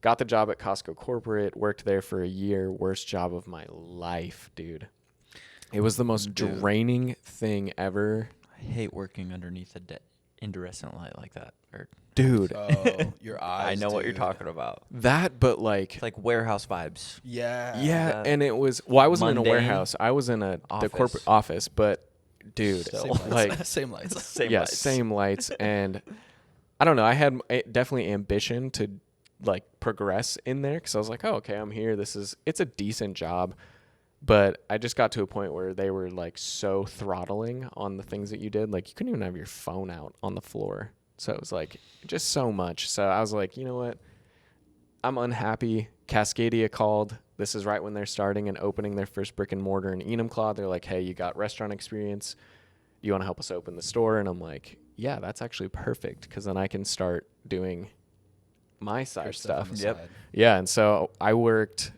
got the job at Costco corporate, worked there for a year. Worst job of my life, dude. It was the most Dude. draining thing ever. I hate working underneath a incandescent light like that. Or Dude, Oh, your eyes. I know what you're dude. talking about. that, but like, It's like warehouse vibes. Yeah. yeah, that and it was, well, I wasn't in a mundane warehouse. I was in the office. corporate office, but dude, So- Same lights. like, Same lights. Same yeah, lights. same lights. And I don't know. I had definitely ambition to like progress in there because I was like, oh, okay, I'm here. It's a decent job. But I just got to a point where they were like so throttling on the things that you did. Like you couldn't even have your phone out on the floor. So it was like just so much. So I was like, you know what? I'm unhappy. Cascadia called. This is right when they're starting and opening their first brick and mortar in Enumclaw. They're like, hey, you got restaurant experience. You want to help us open the store? And I'm like, yeah, that's actually perfect because then I can start doing my Your side stuff stuff. on the Yep. side. Yeah, and so I worked,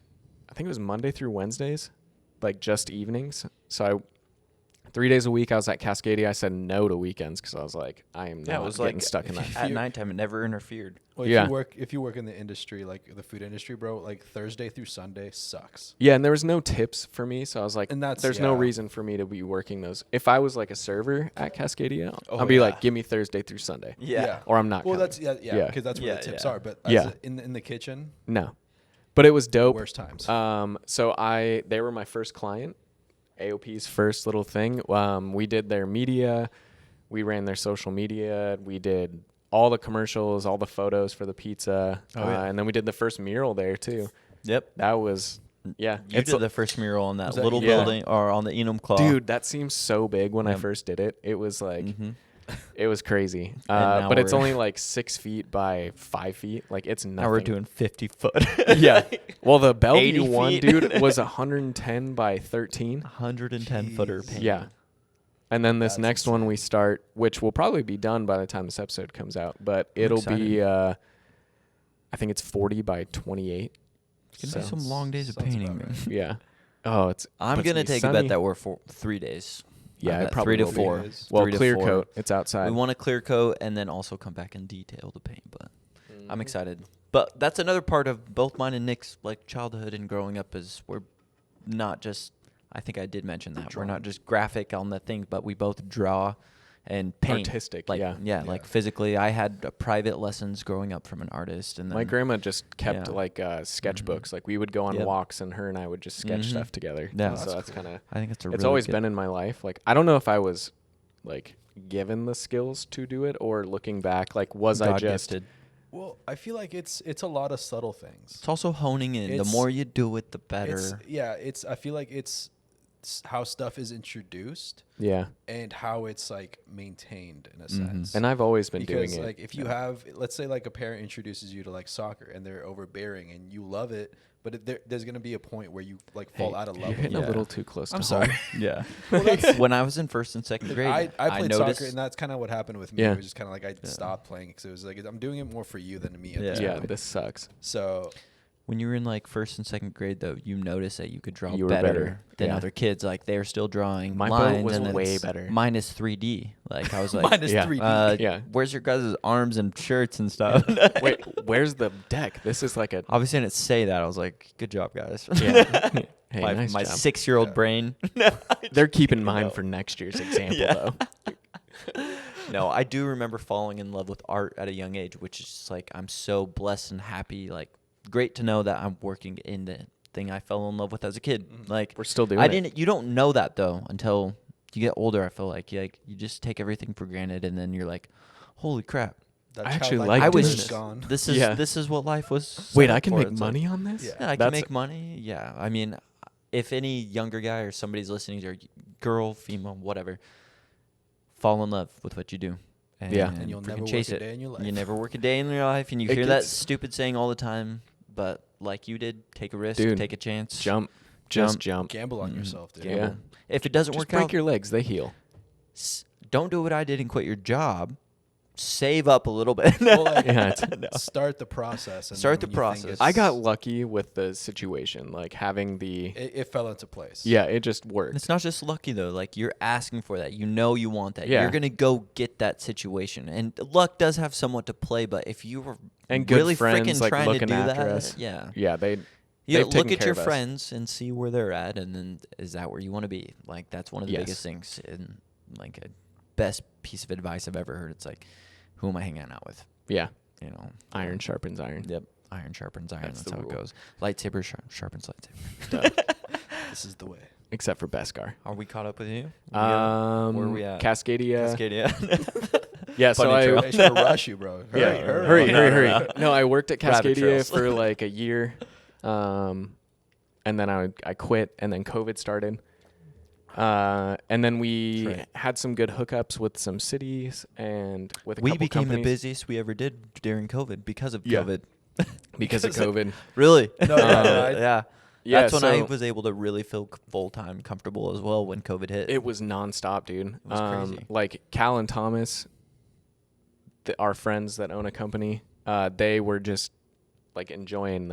I think it was Monday through Wednesdays, like just evenings. So 3 days a week I was at Cascadia. I said no to weekends because I was like, I am Yeah, it not was getting like stuck in that. at nighttime. It never interfered. Well, Yeah. if you work in the industry, like the food industry, bro, like Thursday through Sunday sucks. Yeah, and there was no tips for me, so I was like, And that's- there's no yeah. reason for me to be working those. If I was like a server at Cascadia, Oh, I'd be yeah. like, give me Thursday through Sunday, Yeah. or I'm not. Well, coming. that's yeah, Yeah. because that's where Yeah, the tips yeah. are. But Yeah. in the kitchen, No, but it was dope. worst times. So they were my first client, AOP's first little thing. We did their media, we ran their social media, we did all the commercials, all the photos for the pizza, Oh, yeah. and then we did the first mural there too. Yep. That was, yeah, You it's did the first mural on that Was that little yeah. building or on the Enumclaw. dude. That seems so big when I Yep. first did it. It was like. Mhm. It was crazy, now but it's we're- only like 6 feet by 5 feet. Like it's nothing. Now we're doing 50 foot. yeah. Well, the 80 Bellevue one, feet. dude, was 110 by 13. 110 footer Jeez. painting. Yeah. And then this That's next one we start, which will probably be done by the time this episode comes out, but it'll be, I think it's 40 by 28. It's gonna be So- some long days of Sounds painting, about man. right. Yeah. Oh, it's. I'm but it's gonna be take a sunny. bet that we're for 3 days. Yeah, I it bet probably 3 to will be. 4. Is. Well, 3 to clear 4. coat. It's outside. We want to clear coat and then also come back and detail the paint, but Mm-hmm. I'm excited. But that's another part of both mine and Nick's like childhood and growing up is we're not just. I think I did mention that we're not just graphic on the things, but we both draw and paint. Artistic, like, yeah. like physically. I had private lessons growing up from an artist, and then My grandma just kept Yeah. like sketchbooks. Like we would go on Yep. walks, and her and I would just sketch Mhm. stuff together. Yeah. so That's that's cool. kind of. I think it's a. It's really always good- been in my life. Like I don't know if I was like given the skills to do it, or looking back, like was I God just gifted. Well, I feel like it's a lot of subtle things. It's also honing in. The It's- more you do it, the better. I feel like it's how stuff is introduced yeah. and how it's like maintained in a Mhm. sense. And I've always been because doing it. like if you have, let's say like a parent introduces you to like soccer and they're overbearing and you love it, but there's gonna be a point where you like fall Hey, out of love. You're with hitting it. a little too close. I'm to sorry. home. Yeah. Well, that's- When I was in first and second grade, I played noticed, soccer, and that's kind of what happened with me. Yeah. It was just kind of like I stopped playing because it was like I'm doing it more for you than me. At this Yeah, point. this sucks. So When you were in like first and second grade, though, you noticed that you could draw You were better, better, than yeah. other kids. Like they were still drawing My lines, boat was and then way better. minus 3D. Like I was like, Minus Yeah. 3D. Yeah. where's your guys' arms and shirts and stuff? Wait, where's the deck? This is like a Obviously, I didn't say that. I was like, good job, guys. yeah. Hey, my nice my job. 6-year-old Yeah. brain. They're keeping mine know. for next year's example Yeah. though. No, I do remember falling in love with art at a young age, which is just like I'm so blessed and happy. Like, great to know that I'm working in the thing I fell in love with as a kid. Like, We're still doing I it. didn't. You don't know that though until you get older. I feel like you just take everything for granted, and then you're like, holy crap, That I actually childlike like I doing was innocence this. gone. this is Yeah. this is what life was. Wait, set I up can for. make It's money like, on this? Yeah. yeah, I can That's- make money. Yeah, I mean, if any younger guy or somebody's listening, or girl, female, whatever, fall in love with what you do. Yeah. And you'll freaking never chase work a it. day in your life. You never work a day in your life, and you It hear that gets- stupid saying all the time. But like you did, take a risk, Dude, take a chance, Jump. Just jump. Gamble on Mhm. yourself, dude. Yeah. gamble. If it doesn't Just work break out, your legs. They heal. don't do what I did and quit your job. Save up a little bit. Well, like, Yeah, it's- No. start the process. And Start then the when you think process. I got lucky with the situation, like having the it fell into place. yeah, it just And worked. it's not just lucky though. Like you're asking for that. You know you want that. Yeah. You're gonna go get that situation. And luck does have somewhat to play, but if you were And good really friends, freaking like, trying to looking do after that, us. yeah. Yeah, they You they've look taken at care your of us. friends and see where they're at, and then is that where you want to be? Like that's one of the Yes. biggest things, and like a best piece of advice I've ever heard. It's like, who am I hanging out with? Yeah, You know, iron sharpens iron. Yep, iron sharpens iron. That's That's, the how rule. it goes. Lightsaber sharpens lightsaber. This is the way. Except for Beskar. Are we caught up with you? Where are we at? Cascadia. Cascadia. Yeah, so Bunny trail. I They should rush you, bro. yeah, Hurry. hurry. No, I worked at Rabbit Cascadia trails. for like a year, and then I quit, and then COVID started, and then we That's right. had some good hookups with some cities and with a We couple became the companies busiest we ever did during COVID because of Yeah. COVID. because of COVID. Really? No, yeah, I- yeah. Yeah, That's when I so- was able to really feel full time comfortable as well when COVID hit. It was nonstop, dude. was crazy. Like Cal and Thomas, our friends that own a company, they were just like enjoying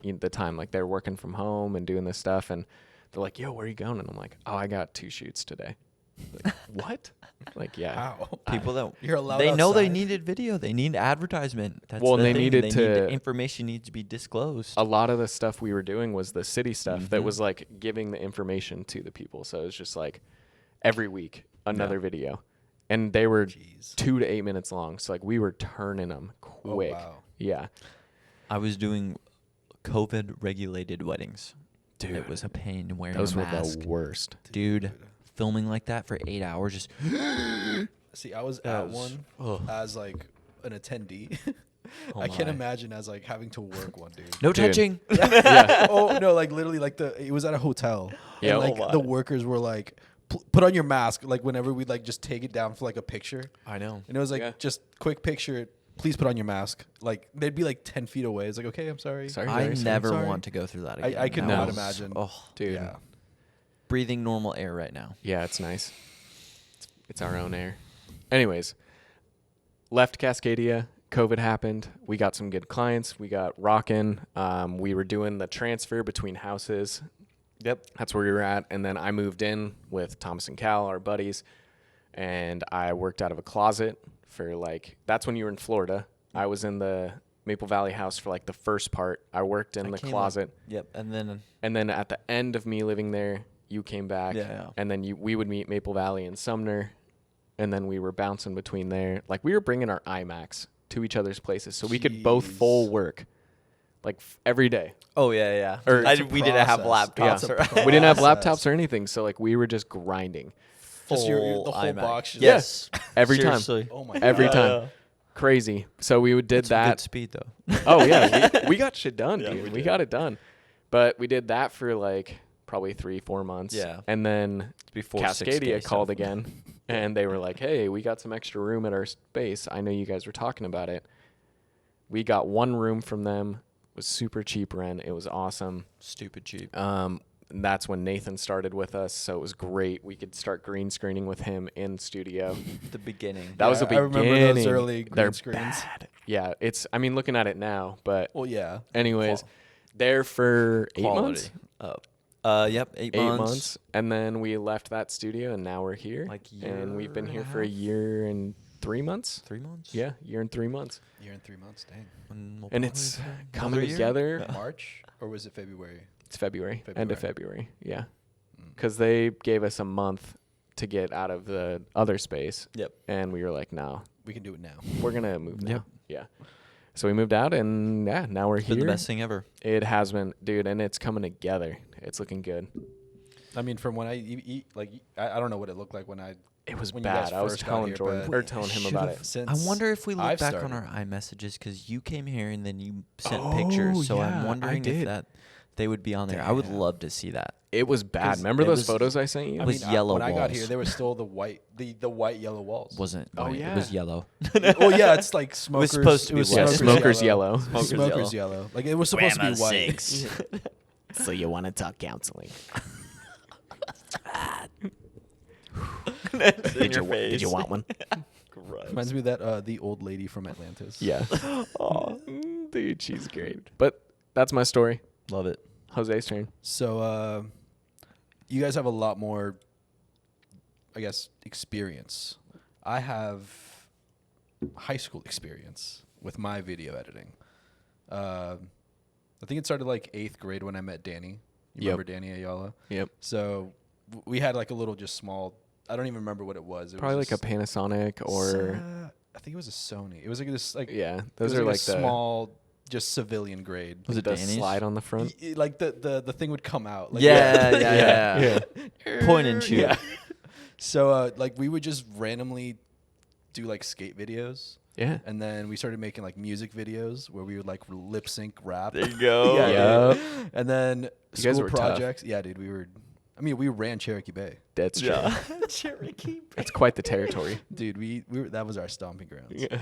the time. Like they're working from home and doing this stuff, and they're like, "Yo, where are you going?" And I'm like, "Oh, I got 2 shoots today." Like, what? Like, yeah. How? People that You're allowed they know they outside? needed video. They need advertisement. That's Well, the they thing. needed They to- need information needs to be disclosed. A lot of the stuff we were doing was the city stuff that Mhm. was like giving the information to the people. So it was just like every week another Yeah. video, and they were Jeez. 2 to 8 minutes long. So like we were turning them Oh, quick. wow. Yeah, I was doing COVID regulated weddings. dude, It was a pain wearing those a were mask. the worst. Dude, filming like that for 8 hours just See, I was That at was- one as like an attendee. Oh I can't my. imagine as like having to work one, dude. no Dude. touching. Yeah. Oh no, like literally, like it was at a hotel. Yeah. And, Oh, like my. the workers were like, put on your mask. Like whenever we like just take it down for like a picture, I know. and it was like Yeah. just quick picture. Please put on your mask. Like they'd be like 10 feet away. It's like, okay, I'm sorry. Sorry. I sorry. never Sorry. want to go through that I- again. I could That not was- imagine. Oh, Dude. Yeah. breathing normal air right now. Yeah, it's nice. It's our own air. Anyways, left Cascadia. COVID happened. We got some good clients. We got rocking. We were doing the transfer between houses. Yep. That's where we were at. And then I moved in with Thomas and Cal, our buddies, and I worked out of a closet for like, that's when you were in Florida. I was in the Maple Valley house for like the first part. I worked in I the came closet. Yep. And then And then at the end of me living there, you came back. Yeah. And then we would meet Maple Valley and Sumner. And then we were bouncing between there. Like we were bringing our iMacs to each other's places so we could both Jeez. full work like every day. oh yeah. Or- I, It's a we didn't have process. laptops. Yeah. We didn't have Process. laptops or anything. So like we were just grinding Just Full the whole iMac. box. Just Yes. every Seriously. time. Oh my Every God. time. Crazy. So we did That's some good that. speed though. Oh yeah, we got shit done, Yeah, dude. we We did. got it done. But we did that for like probably 3-4 months. Yeah. And then Before Cascadia 6K called stuff. again, and they were like, "Hey, we got some extra room at our space. I know you guys were talking about it." We got one room from them. It was super cheap rent. It was awesome. Stupid cheap. And that's when Nathan started with us, so it was great. We could start green screening with him in studio. The beginning. That was the Yeah, I beginning. remember those early green They're screens. bad. Yeah, it's. I mean, looking at it now, but Well, yeah. anyways, Well, there for 8 Quality. months. Yep, 8 8 months. months, and then we left that studio, and now we're here. Like and we've been year here and a for a half? year and 3 months. 3 months. Yeah, year and 3 months, Year and 3 months, dang. We'll and probably it's do coming another year. together. March or was it February? It's February, end of February. February. Yeah, Mm. because they gave us a month to get out of the other space, Yep. and we were like, no, We can do it now. we're gonna move now. Yep. Yeah. So we moved out, and yeah, now we're It's here. been the best thing ever. It has been, dude, and it's coming together. It's looking good. I mean, from when I eat, like I don't know what it looked like when It was when you guys bad. I was first got telling here, Jordan but or telling him about it. Since I wonder if we look I've back on started. our iMessages because you came here and then you sent Oh, pictures. So yeah, I'm I wondering if did. that they would be on there. I would Damn. love to see that. It was bad. 'Cause Remember it those was- photos I sent you? I was mean, yellow when I got walls. here, there was still the white yellow walls. Wasn't Oh, white, yeah. It was yellow. Well, yeah, it's like smokers. supposed to be it was white. Smokers yellow. Smokers yellow. Like it was supposed to be white. So you want to talk counseling? Did you want one? Reminds me of that the old lady from Atlantis. Yeah. Oh, dude, she's great. But that's my story. Love it. Jose's turn. So you guys have a lot more, I guess, experience. I have high school experience with my video editing. I think it started like 8th grade when I met Danny. You Yep. remember Danny Ayala? Yep. So we had like a little just small, I don't even remember what it was. It Probably was like a Panasonic or I think it was a Sony. It was like this like yeah. it Those was are like like a the small, just civilian grade. Was it the Danny's? slide on the front. Like the thing would come out. Like, Yeah. Point and shoot. Yeah. So like we would just randomly do like skate videos, Yeah. and then we started making like music videos where we would like lip sync rap. There you go. Yeah, Yep. dude. And then You guys school were tough. projects. Yeah, dude, we were. I mean, we ran Cherokee Bay, That's true. Yeah. Cherokee. It's quite the territory. dude. We were, that was our stomping grounds. Yeah.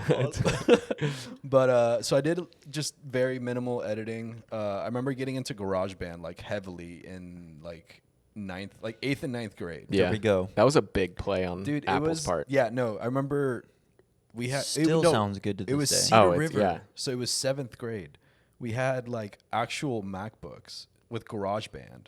But so I did just very minimal editing. I remember getting into GarageBand like heavily in like 8th and 9th grade. Yeah. There we go. That was a big play on Dude, Apple's it was part. Yeah, no, I remember we had Still no, sounds good to It this was day. Cedar Oh, it's- River, yeah. so it was 7th grade. We had like actual MacBooks with GarageBand,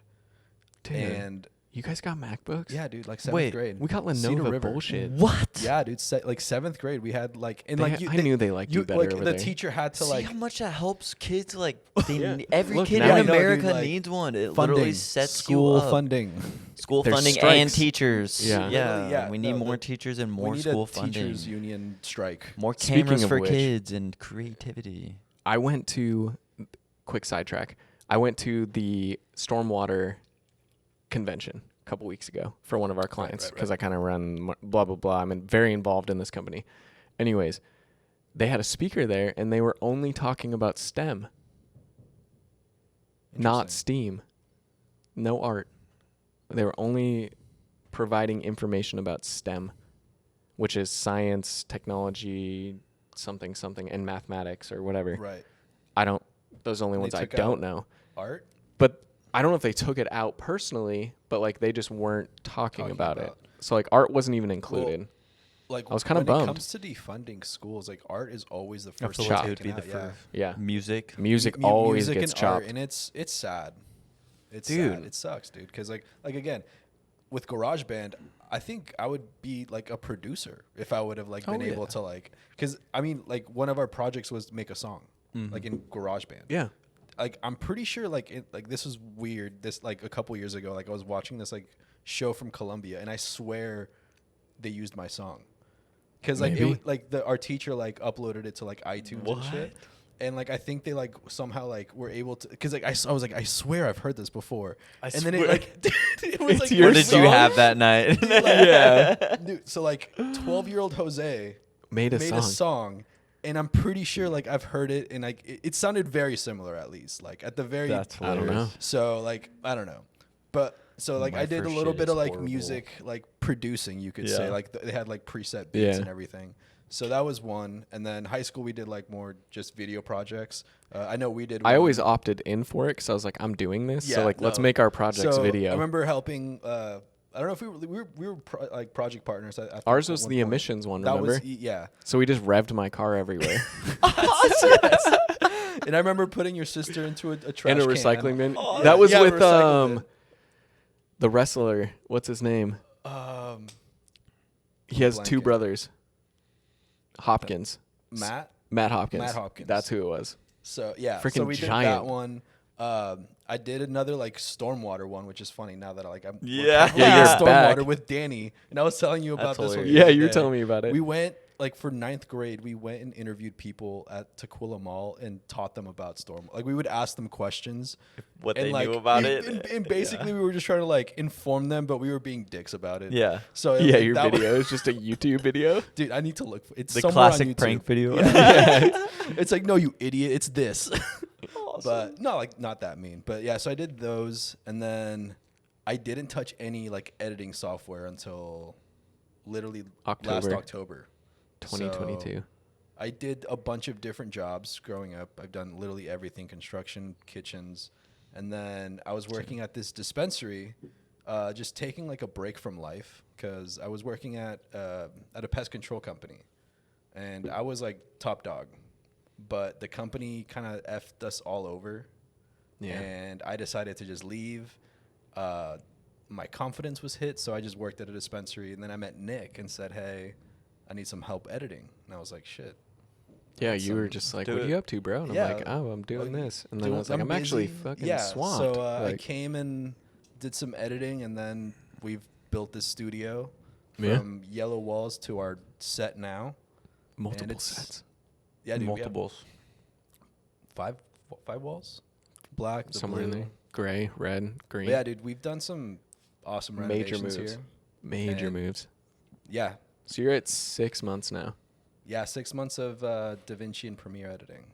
Dude, and you guys got MacBooks? yeah, dude, like 7th Wait, grade. We got Cedar Lenovo River. bullshit. What? Yeah, dude, like 7th grade, we had like and They like ha- you, I knew they liked you better like over the there. teacher had to See like how much that helps kids. Like Yeah. every Look, kid now in I know, dude, America like, needs one. It funding, literally sets school you up. funding. School There's funding and strikes. teachers. Yeah. Literally, yeah, We need no, more teachers and more we need school a funding. teachers union strike. More Speaking cameras of for which- kids and creativity. I went to, quick sidetrack, I went to the Stormwater convention a couple weeks ago for one of our clients right. because I kind of run blah, blah, blah. I'm very involved in this company. Anyways, they had a speaker there and they were only talking about STEM, not Interesting. STEAM, no art. They were only providing information about STEM, which is science, technology, something, something, and mathematics or whatever. Right. Those are the only And ones they I took don't out know. Art. But I don't know if they took it out personally, but like they just weren't talking Talking about about- it. So like art wasn't even included. Like I was kinda when bummed. it comes to defunding schools, like art is always the I first. feel like like thing it would be the taken out, first. Yeah. Music. Music Mu- always music gets and art, chopped. and it's sad. It's Dude. sad. It sucks, dude. Because like again, with GarageBand, I think I would be like a producer if I would have like been Oh, able yeah. to like. Because I mean, like one of our projects was make a song, like in GarageBand. Yeah. Like I'm pretty sure like this was weird. This like a couple years ago, like I was watching this like show from Colombia, and I swear they used my song. Because like Maybe. our teacher like uploaded it to like iTunes and shit, and like I think they like somehow like were able to because like I was like I swear I've heard this before, and then it swear. like it was It's like your What my did you song. have that night? Dude, like, Yeah. dude, so like 12-year-old Jose Made a made song. a song, and I'm pretty sure like I've heard it, and like it sounded very similar at least like at the very That's I don't know. hilarious. so like I don't know, but so like My I did a first little shit bit is of like horrible. music like producing, you could say Yeah. like they had like preset beats Yeah. and everything. So that was one, and then high school we did like more just video projects. I know we did. I one- always opted in for it because I was like, I'm doing this. Yeah, so like, let's no. make our projects so video. I remember helping. I don't know if we were like project partners. I think Ours at was one the point. emissions one, That remember? was yeah. So we just revved my car everywhere. And I remember putting your sister into a trash And a can. recycling bin. Oh, That was yeah, with recycle bin. the wrestler. What's his name? He has two blanking. brothers. Hopkins. Matt. Matt Hopkins. Matt Hopkins. That's who it was. So yeah, so Freaking we did giant. that one. I did another like stormwater one, which is funny now that I'm Yeah. Yeah, you're stormwater back. with Danny, and I was telling you about That's this one. hilarious. the Yeah, other you were day. telling me about it. We went like for 9th grade. We went and interviewed people at Tequila Mall and taught them about storm. Like we would ask them questions, What and they like knew about we- it. and basically we were just trying to like inform them, but we were being dicks about it. Yeah. So Yeah, like, your that was- video is just a YouTube video. dude, I need to look. It's The somewhere on classic YouTube. prank video. Yeah. It's like, no, you idiot. It's this. But no, like not that mean. But yeah, so I did those, and then I didn't touch any like editing software until literally last October. October. 2022. So I did a bunch of different jobs growing up. I've done literally everything: construction, kitchens, and then I was working at this dispensary, just taking like a break from life because I was working at a pest control company, and I was like top dog. But the company kind of effed us all over. Yeah. And I decided to just leave. My confidence was hit, so I just worked at a dispensary. And then I met Nick and said, hey, I need some help editing. And I was like, shit. Yeah, That's you were some- just like, do what are it. you up to, bro? And Yeah. I'm like, oh, I'm doing Like, this. And then I was like, I'm busy. actually fucking yeah, swamped. So I Like, came and did some editing, and then we've built this studio Yeah. from yellow walls to our set now. multiple it's- sets. Yeah, dude, we have Multiples. five walls, black, the Somewhere in blue. there. Gray, red, green. But yeah, dude, we've done some awesome Major renovations moves. here. Major And- moves. Yeah, So you're at 6 months now. yeah, 6 months of DaVinci and Premiere editing.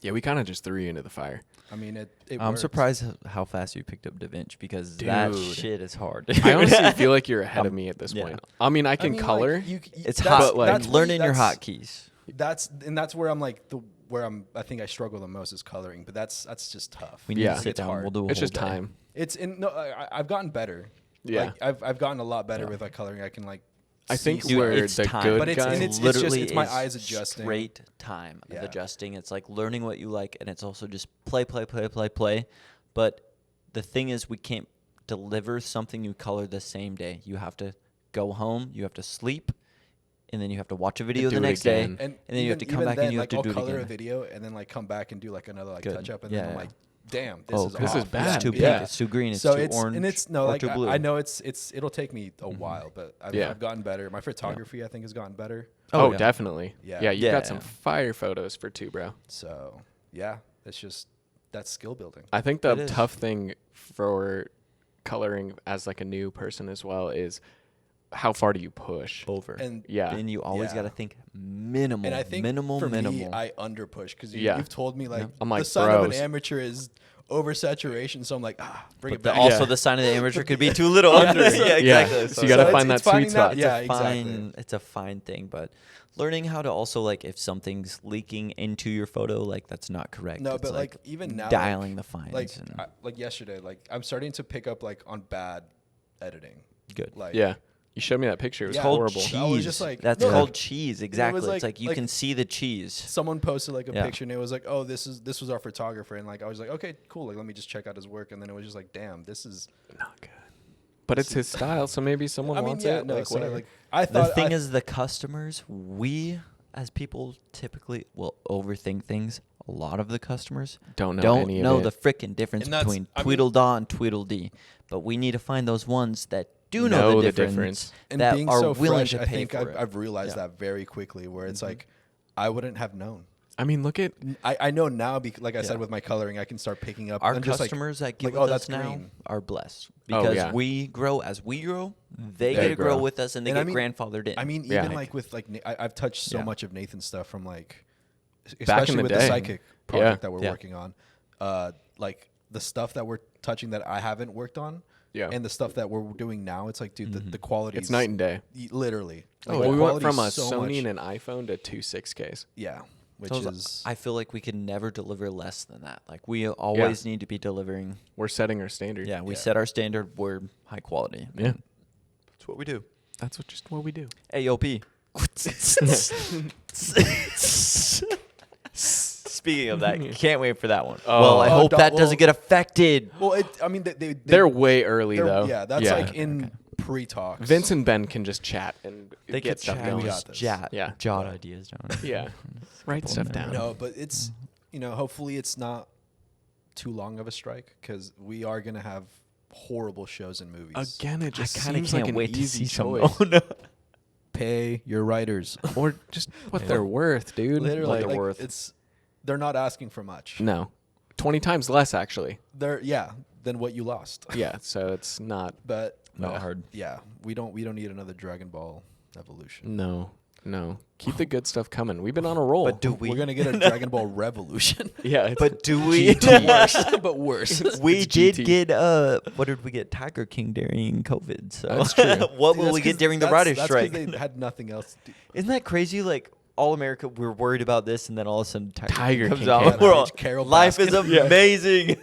Yeah, we kind of just threw you into the fire. I mean, it I'm works. surprised how fast you picked up DaVinci because that Dude. shit is hard. I honestly feel like you're ahead of Um, me at this yeah. point. I mean, I can mean, like, color. It's that's- hot. But, like- that's what- learning your that's- hotkeys. That's where I'm like I think I struggle the most is coloring, but that's just tough. We need Yeah. to sit It's down. hard. We'll do a It's whole just day. time. I've gotten better. Yeah. Like, I've gotten a lot better Yeah. with like coloring. I can like. I think see where it's the time. good But it's- guys. and it's literally just- it's my is eyes adjusting. Straight time of Yeah. adjusting. It's like learning what you like, and it's also just play. But the thing is, we can't deliver something you color the same day. You have to go home, you have to sleep, and then you have to watch a video do the it next day, again. and then you have to come even back then, and you have like, to I'll do it color a again. video and then like come back and do like another like Good. touch up, and Yeah, then I'm yeah. like, damn, this Oh, is this is off. bad. It's too pink. Yeah. It's too green. It's So too it's orange. and it's no or like too blue. I know it'll take me a while, but Yeah. I've gotten better. My photography I think has gotten better. Oh, yeah. definitely. Yeah. Yeah, you got Yeah. some fire photos for 2, bro. So yeah, it's just that's skill building. I think It the is. tough thing for coloring as like a new person as well is how far do you push? over. And Yeah. And you always Yeah. got to think minimal. and I think minimal. for me, I under push because Yeah. you've told me like I'm the like, sign of an bros. amateur is oversaturation. So I'm like, bring it But back. also Yeah. the sign of the amateur could be too little Yeah. under. Yeah, Yeah. exactly. So you gotta find that sweet finding spot. Yeah, It's a exactly. fine, it's a fine thing, but learning how to also like if something's leaking into your photo, like that's not correct. No, It's but like even now, dialing the fines. like and like yesterday, like I'm starting to pick up like on bad editing. good. Like Yeah. You showed me that picture. It was Yeah. Called horrible. cheese. cheese. I was just like, that's no. called cheese. Exactly. like- it's like you like- can see the cheese. someone posted like a Yeah. picture and it was like, oh, this was our photographer, and like I was like, okay, cool, like let me just check out his work, and then it was just like, damn, this is. Not good. But it's his style, so maybe someone I mean, wants yeah, it. no, Like, so, whatever. like I The thought thing is, the customers, we as people typically will overthink things. A lot of the customers Don't know don't any know of the it. frickin' difference And that's- between I mean- Tweedledee and Tweedledee. But we need to find those ones that do Know know the the difference, difference. and that being are so willing fresh, to I pay think for it. I've realized Yeah. that very quickly, where it's like I wouldn't have known. I mean, look at I know now because, like I said, Yeah. with my coloring, I can start picking up. Our I'm just like, customers that get like, with oh, us that's now green. are blessed Oh, because yeah. we grow as we grow. They They get to grow grow. with us, and they And I get mean- grandfathered in. I mean, Yeah. even like with like I've touched so Yeah. much of Nathan's stuff from like, Back in especially the with day. the psychic project Yeah. that we're Yeah. working on. Like the stuff that we're touching that I haven't worked on, Yeah. and the stuff that we're doing now. It's like, dude, the quality. it's night and day. Literally. Oh, the we went quality's from a so Sony much- and an iPhone to 2 6Ks. yeah, which So is I feel like we can never deliver less than that. Like we always need to be delivering. We're setting our standard. Yeah, we Yeah. set our standard. We're high quality. Yeah. That's what we do. That's just what we do. AOP. Speaking of that, can't wait for that one. Oh. Well, I Oh, hope that doesn't get affected. Well, They're way early they're- though. Yeah, that's like in pre-talks. Vince and Ben can just chat and They get could stuff chat, going. We got just this. jot, Yeah. jot ideas down. Yeah, write stuff down. No, but it's hopefully it's not too long of a strike because we are gonna have horrible shows and movies. Again, it just I kind of seems can't like an wait to easy see some. choice. Oh, no. Pay your writers. Or just what they're worth, dude. Literally, Like, they're worth. They're not asking for much. no, 20 times less actually. Than what you lost. Yeah, so it's not. But Not hard. Yeah, we don't need another Dragon Ball Evolution. No. Keep the good stuff coming. We've been on a roll. But do we? We're gonna get a Dragon Ball Revolution. yeah, it's, But do we? but worse. We It's did GT. get what did we get? Tiger King during COVID. So That's true. what will we get during the writer's That's strike? because they had nothing else to do. Isn't that crazy? Like all America, we're worried about this, and then all of a sudden Tiger comes King out. came We're out. all, Carol life is Baskin. amazing.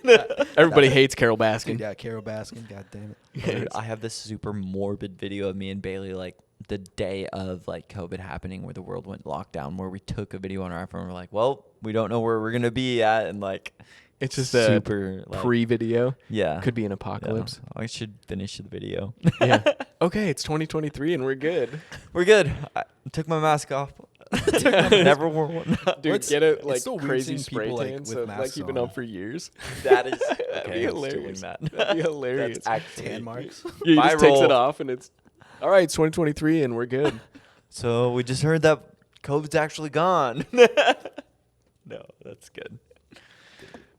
everybody hates Carol Baskin. Yeah, Carol Baskin. God damn it. Dude, I have this super morbid video of me and Bailey like the day of like COVID happening, where the world went lockdown, where we took a video on our iPhone. We're like, well, we don't know where we're gonna be at, and like It's just super a like, pre-video. yeah, Could be an yeah. apocalypse. I should finish the video. Yeah. Okay, it's 2023 and we're good. We're good. I took my mask off. Never wore one. Dude, It's- get it it's like so weird crazy seeing spray people, like, tan. with So like masks you've been on. up for years. That is That'd okay, be I'm just doing hilarious. that. That'd be hilarious. That's actually Tan marks. Yeah, he just takes it Viral. off and it's all right. It's 2023 and we're good. So we just heard that COVID's actually gone. No, that's good.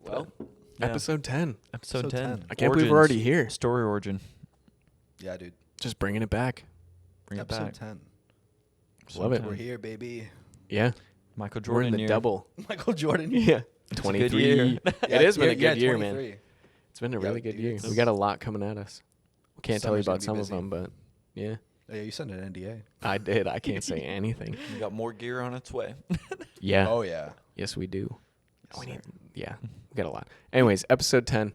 Well, Yeah. episode 10. Episode Episode 10. 10. I can't believe we're already here. Story origin. Yeah, dude. Just bringing it back. Bring it Episode back. 10. Love it. We're here, baby. Yeah, Michael we're in Jordan the year. double. Michael Jordan. Yeah, a good 23. year. It has been a good year, man. 23. It's been a Yeah, really good dude, year. it's- We got a lot coming at us. We can't tell you Summer's about gonna some be of them, busy. but yeah, Oh, yeah, you sent an NDA. I did. I can't say anything. We got more gear on its way. Yeah. Oh yeah. Yes, we do. Yes, We sir. need, yeah, we got a lot. Anyways, episode 10.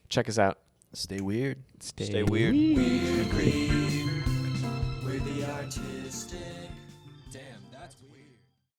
Check us out. Stay weird. Stay weird. We're the artists.